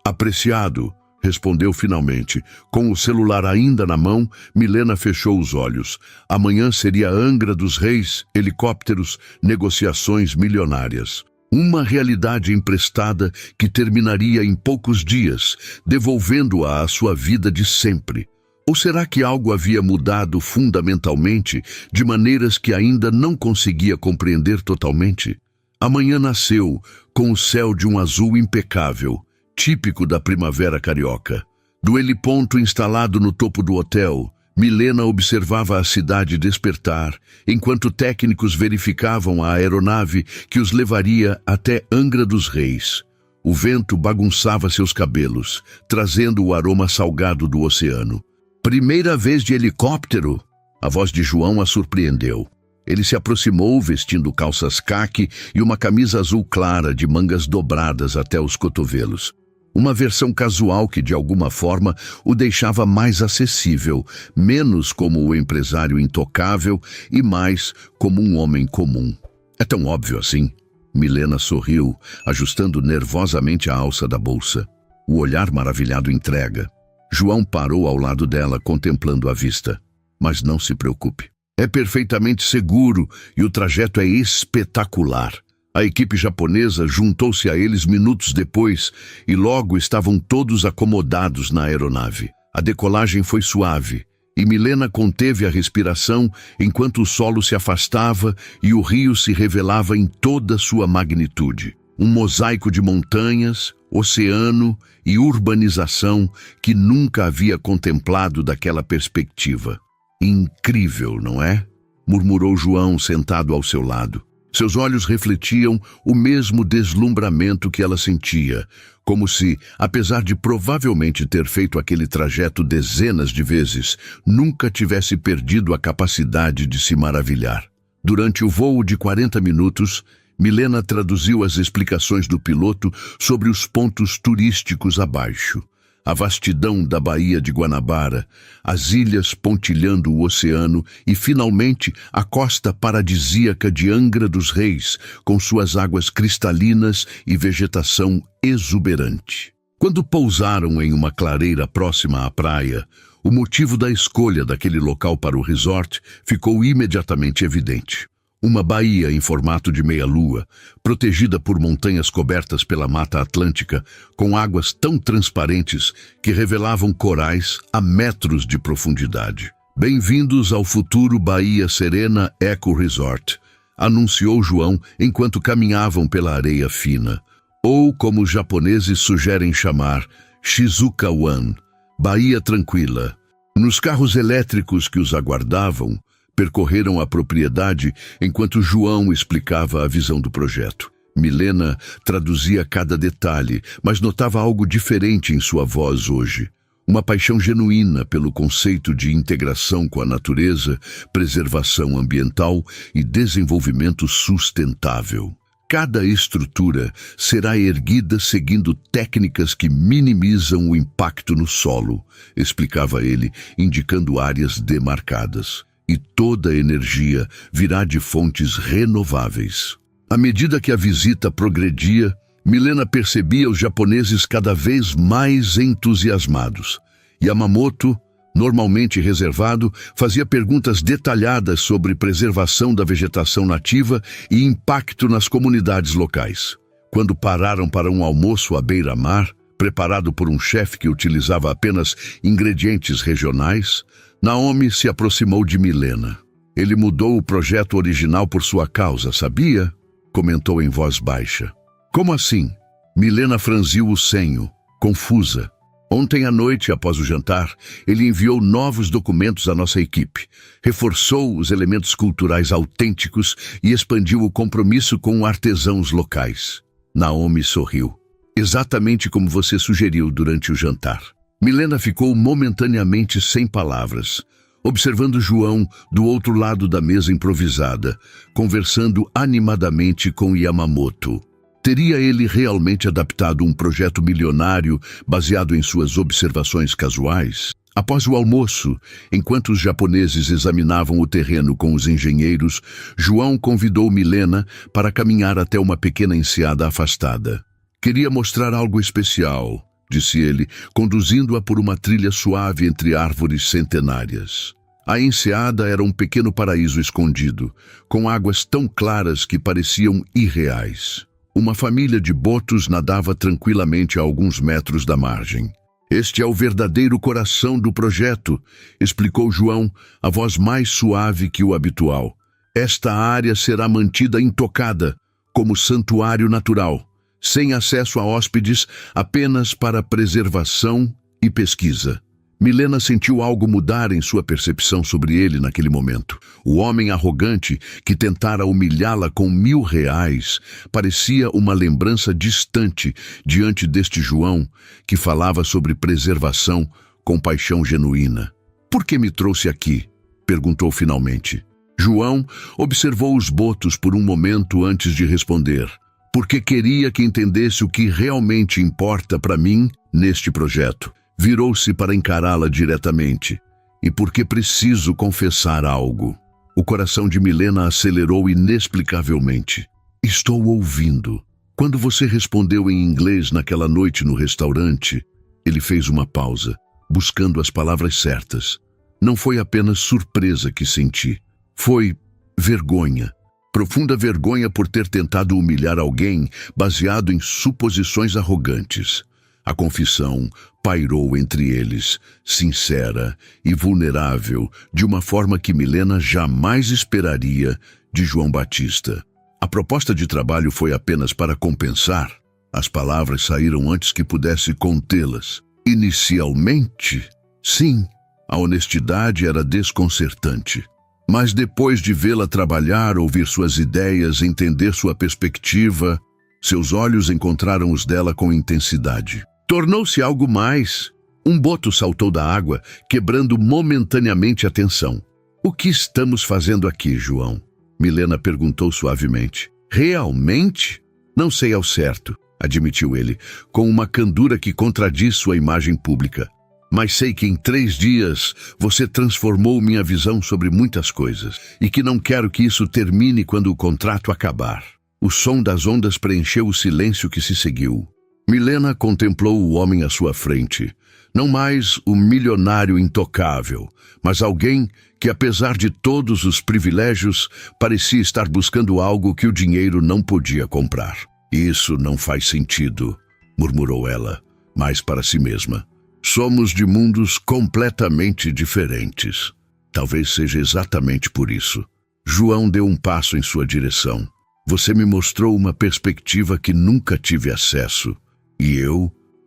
Apreciado, respondeu finalmente. Com o celular ainda na mão, Milena fechou os olhos. Amanhã seria Angra dos Reis, helicópteros, negociações milionárias. Uma realidade emprestada que terminaria em poucos dias, devolvendo-a à sua vida de sempre. Ou será que algo havia mudado fundamentalmente, de maneiras que ainda não conseguia compreender totalmente? Amanhã nasceu, com o céu de um azul impecável, típico da primavera carioca. Do heliponto instalado no topo do hotel, Milena observava a cidade despertar, enquanto técnicos verificavam a aeronave que os levaria até Angra dos Reis. O vento bagunçava seus cabelos, trazendo o aroma salgado do oceano. Primeira vez de helicóptero? A voz de João a surpreendeu. Ele se aproximou vestindo calças caque e uma camisa azul clara de mangas dobradas até os cotovelos. Uma versão casual que, de alguma forma, o deixava mais acessível, menos como o empresário intocável e mais como um homem comum. É tão óbvio assim? Milena sorriu, ajustando nervosamente a alça da bolsa. O olhar maravilhado entrega. João parou ao lado dela, contemplando a vista. Mas não se preocupe. É perfeitamente seguro e o trajeto é espetacular. A equipe japonesa juntou-se a eles minutos depois e logo estavam todos acomodados na aeronave. A decolagem foi suave e Milena conteve a respiração enquanto o solo se afastava e o rio se revelava em toda sua magnitude. Um mosaico de montanhas, oceano e urbanização que nunca havia contemplado daquela perspectiva. Incrível, não é? Murmurou João sentado ao seu lado. Seus olhos refletiam o mesmo deslumbramento que ela sentia, como se, apesar de provavelmente ter feito aquele trajeto dezenas de vezes, nunca tivesse perdido a capacidade de se maravilhar. Durante o voo de 40 minutos, Milena traduziu as explicações do piloto sobre os pontos turísticos abaixo. A vastidão da Baía de Guanabara, as ilhas pontilhando o oceano e, finalmente, a costa paradisíaca de Angra dos Reis, com suas águas cristalinas e vegetação exuberante. Quando pousaram em uma clareira próxima à praia, o motivo da escolha daquele local para o resort ficou imediatamente evidente. Uma baía em formato de meia-lua, protegida por montanhas cobertas pela Mata Atlântica, com águas tão transparentes que revelavam corais a metros de profundidade. Bem-vindos ao futuro Bahia Serena Eco Resort, anunciou João enquanto caminhavam pela areia fina, ou como os japoneses sugerem chamar, Shizuka-wan, Baía Tranquila. Nos carros elétricos que os aguardavam, percorreram a propriedade enquanto João explicava a visão do projeto. Milena traduzia cada detalhe, mas notava algo diferente em sua voz hoje. Uma paixão genuína pelo conceito de integração com a natureza, preservação ambiental e desenvolvimento sustentável. Cada estrutura será erguida seguindo técnicas que minimizam o impacto no solo, explicava ele, indicando áreas demarcadas. E toda a energia virá de fontes renováveis. À medida que a visita progredia, Milena percebia os japoneses cada vez mais entusiasmados. Yamamoto, normalmente reservado, fazia perguntas detalhadas sobre preservação da vegetação nativa e impacto nas comunidades locais. Quando pararam para um almoço à beira-mar, preparado por um chefe que utilizava apenas ingredientes regionais, Naomi se aproximou de Milena. Ele mudou o projeto original por sua causa, sabia? Comentou em voz baixa. Como assim? Milena franziu o senho, confusa. Ontem à noite, após o jantar, ele enviou novos documentos à nossa equipe, reforçou os elementos culturais autênticos e expandiu o compromisso com artesãos locais. Naomi sorriu. Exatamente como você sugeriu durante o jantar. Milena ficou momentaneamente sem palavras, observando João do outro lado da mesa improvisada, conversando animadamente com Yamamoto. Teria ele realmente adaptado um projeto milionário baseado em suas observações casuais? Após o almoço, enquanto os japoneses examinavam o terreno com os engenheiros, João convidou Milena para caminhar até uma pequena enseada afastada. Queria mostrar algo especial, disse ele, conduzindo-a por uma trilha suave entre árvores centenárias. A enseada era um pequeno paraíso escondido, com águas tão claras que pareciam irreais. Uma família de botos nadava tranquilamente a alguns metros da margem. Este é o verdadeiro coração do projeto, explicou João, a voz mais suave que o habitual. Esta área será mantida intocada, como santuário natural, sem acesso a hóspedes, apenas para preservação e pesquisa. Milena sentiu algo mudar em sua percepção sobre ele naquele momento. O homem arrogante que tentara humilhá-la com R$ 1.000 parecia uma lembrança distante diante deste João que falava sobre preservação com paixão genuína. "Por que me trouxe aqui?" perguntou finalmente. João observou os botos por um momento antes de responder. "Porque queria que entendesse o que realmente importa para mim neste projeto." Virou-se para encará-la diretamente. "E porque preciso confessar algo." O coração de Milena acelerou inexplicavelmente. "Estou ouvindo." "Quando você respondeu em inglês naquela noite no restaurante..." Ele fez uma pausa, buscando as palavras certas. "Não foi apenas surpresa que senti. Foi vergonha. Profunda vergonha por ter tentado humilhar alguém baseado em suposições arrogantes." A confissão pairou entre eles, sincera e vulnerável, de uma forma que Milena jamais esperaria de João Batista. A proposta de trabalho foi apenas para compensar. As palavras saíram antes que pudesse contê-las. Inicialmente, sim, a honestidade era desconcertante. Mas depois de vê-la trabalhar, ouvir suas ideias, entender sua perspectiva, seus olhos encontraram os dela com intensidade. Tornou-se algo mais. Um boto saltou da água, quebrando momentaneamente a tensão. "O que estamos fazendo aqui, João?" Milena perguntou suavemente. "Realmente? Não sei ao certo", admitiu ele, com uma candura que contradiz sua imagem pública. "Mas sei que em 3 dias você transformou minha visão sobre muitas coisas e que não quero que isso termine quando o contrato acabar." O som das ondas preencheu o silêncio que se seguiu. Milena contemplou o homem à sua frente. Não mais o milionário intocável, mas alguém que, apesar de todos os privilégios, parecia estar buscando algo que o dinheiro não podia comprar. "Isso não faz sentido", murmurou ela, mais para si mesma. "Somos de mundos completamente diferentes." Talvez seja exatamente por isso. João deu um passo em sua direção. "Você me mostrou uma perspectiva que nunca tive acesso. E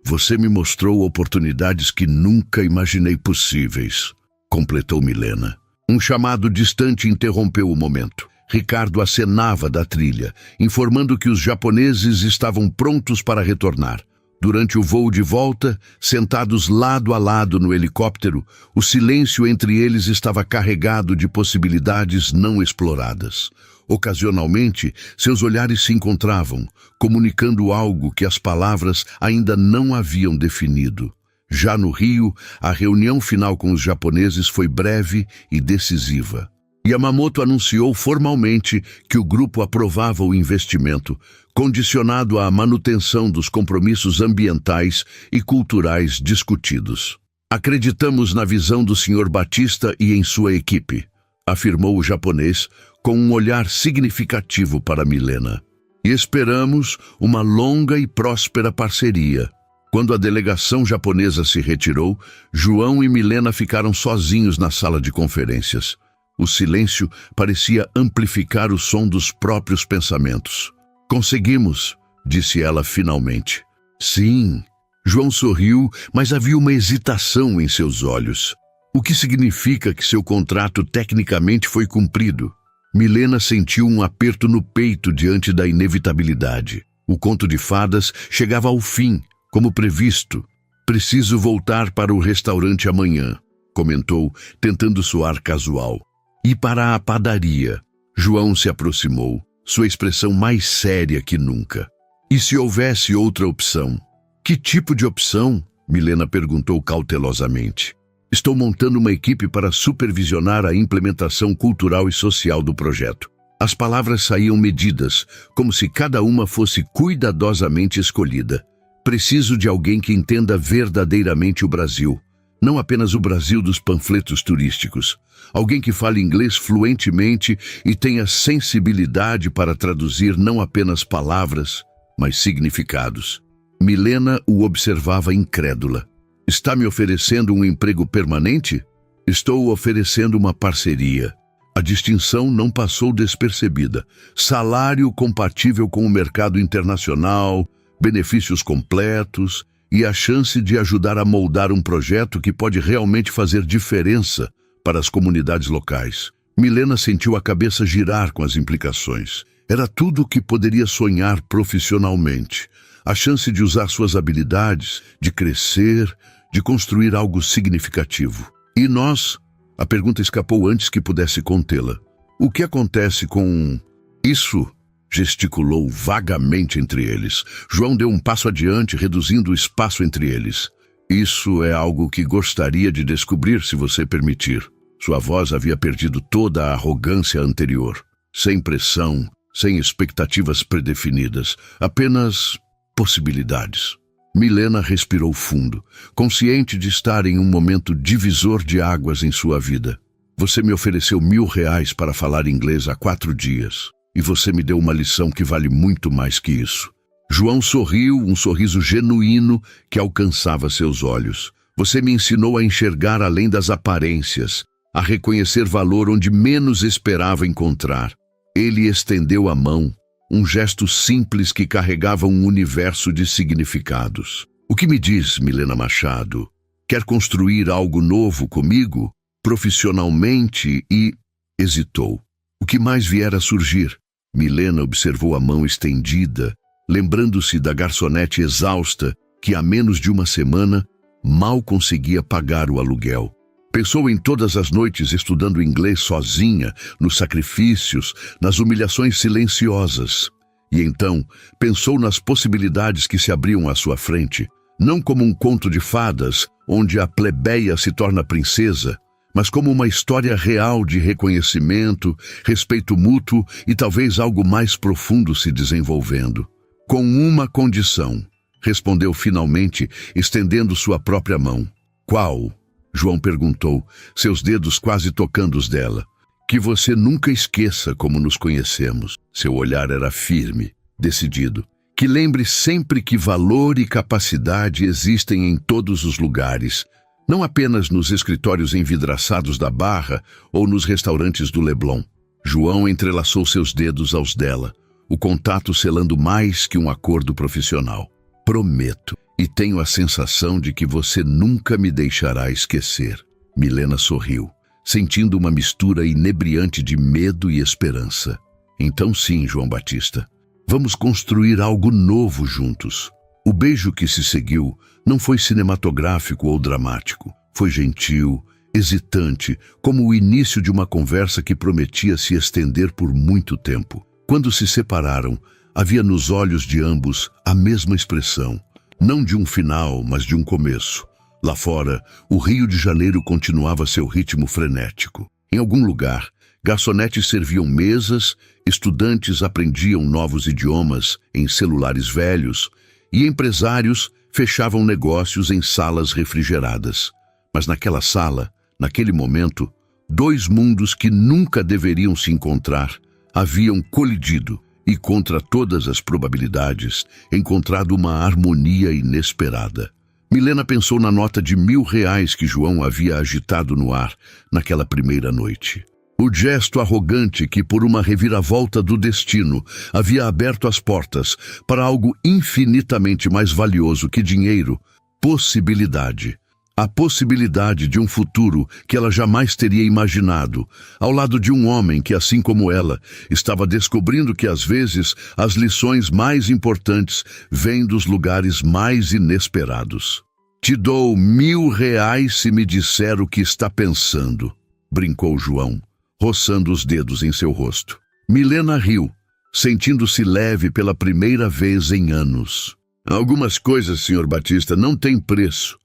você me mostrou oportunidades que nunca imaginei possíveis", completou Milena. Um chamado distante interrompeu o momento. Ricardo acenava da trilha, informando que os japoneses estavam prontos para retornar. Durante o voo de volta, sentados lado a lado no helicóptero, o silêncio entre eles estava carregado de possibilidades não exploradas. Ocasionalmente, seus olhares se encontravam, comunicando algo que as palavras ainda não haviam definido. Já no Rio, a reunião final com os japoneses foi breve e decisiva. Yamamoto anunciou formalmente que o grupo aprovava o investimento, condicionado à manutenção dos compromissos ambientais e culturais discutidos. "Acreditamos na visão do Sr. Batista e em sua equipe", afirmou o japonês, com um olhar significativo para Milena. "E esperamos uma longa e próspera parceria." Quando a delegação japonesa se retirou, João e Milena ficaram sozinhos na sala de conferências. O silêncio parecia amplificar o som dos próprios pensamentos. "Conseguimos", disse ela finalmente. "Sim." João sorriu, mas havia uma hesitação em seus olhos. "O que significa que seu contrato tecnicamente foi cumprido?" Milena sentiu um aperto no peito diante da inevitabilidade. O conto de fadas chegava ao fim, como previsto. "Preciso voltar para o restaurante amanhã", comentou, tentando soar casual. "E para a padaria." João se aproximou, sua expressão mais séria que nunca. "E se houvesse outra opção?" "Que tipo de opção?" Milena perguntou cautelosamente. "Estou montando uma equipe para supervisionar a implementação cultural e social do projeto." As palavras saíam medidas, como se cada uma fosse cuidadosamente escolhida. "Preciso de alguém que entenda verdadeiramente o Brasil. Não apenas o Brasil dos panfletos turísticos. Alguém que fale inglês fluentemente e tenha sensibilidade para traduzir não apenas palavras, mas significados." Milena o observava incrédula. "Está me oferecendo um emprego permanente?" "Estou oferecendo uma parceria." A distinção não passou despercebida. Salário compatível com o mercado internacional, benefícios completos, e a chance de ajudar a moldar um projeto que pode realmente fazer diferença para as comunidades locais. Milena sentiu a cabeça girar com as implicações. Era tudo o que poderia sonhar profissionalmente. A chance de usar suas habilidades, de crescer, de construir algo significativo. E nós? A pergunta escapou antes que pudesse contê-la. O que acontece com isso? Gesticulou vagamente entre eles. João deu um passo adiante, reduzindo o espaço entre eles. Isso é algo que gostaria de descobrir, se você permitir. Sua voz havia perdido toda a arrogância anterior. Sem pressão, sem expectativas predefinidas. Apenas possibilidades. Milena respirou fundo, consciente de estar em um momento divisor de águas em sua vida. Você me ofereceu R$1.000 para falar inglês há 4 dias. E você me deu uma lição que vale muito mais que isso. João sorriu, um sorriso genuíno que alcançava seus olhos. Você me ensinou a enxergar além das aparências, a reconhecer valor onde menos esperava encontrar. Ele estendeu a mão, um gesto simples que carregava um universo de significados. O que me diz, Milena Machado? Quer construir algo novo comigo, profissionalmente? E hesitou. O que mais vier a surgir? Milena observou a mão estendida, lembrando-se da garçonete exausta que há menos de uma semana mal conseguia pagar o aluguel. Pensou em todas as noites estudando inglês sozinha, nos sacrifícios, nas humilhações silenciosas. E então pensou nas possibilidades que se abriam à sua frente, não como um conto de fadas, onde a plebeia se torna princesa, mas como uma história real de reconhecimento, respeito mútuo e talvez algo mais profundo se desenvolvendo. Com uma condição, respondeu finalmente, estendendo sua própria mão. Qual? João perguntou, seus dedos quase tocando os dela. Que você nunca esqueça como nos conhecemos. Seu olhar era firme, decidido. Que lembre sempre que valor e capacidade existem em todos os lugares, não apenas nos escritórios envidraçados da Barra ou nos restaurantes do Leblon. João entrelaçou seus dedos aos dela, o contato selando mais que um acordo profissional. Prometo, e tenho a sensação de que você nunca me deixará esquecer. Milena sorriu, sentindo uma mistura inebriante de medo e esperança. Então sim, João Batista, vamos construir algo novo juntos. O beijo que se seguiu não foi cinematográfico ou dramático. Foi gentil, hesitante, como o início de uma conversa que prometia se estender por muito tempo. Quando se separaram, havia nos olhos de ambos a mesma expressão, não de um final, mas de um começo. Lá fora, o Rio de Janeiro continuava seu ritmo frenético. Em algum lugar, garçonetes serviam mesas, estudantes aprendiam novos idiomas em celulares velhos, e empresários fechavam negócios em salas refrigeradas. Mas naquela sala, naquele momento, 2 mundos que nunca deveriam se encontrar haviam colidido e, contra todas as probabilidades, encontrado uma harmonia inesperada. Milena pensou na nota de R$1.000 que João havia agitado no ar naquela primeira noite. O gesto arrogante que, por uma reviravolta do destino, havia aberto as portas para algo infinitamente mais valioso que dinheiro, possibilidade. A possibilidade de um futuro que ela jamais teria imaginado, ao lado de um homem que, assim como ela, estava descobrindo que, às vezes, as lições mais importantes vêm dos lugares mais inesperados. Te dou R$1.000 se me disser o que está pensando, brincou João, roçando os dedos em seu rosto. Milena riu, sentindo-se leve pela primeira vez em anos. Algumas coisas, Sr. Batista, não têm preço,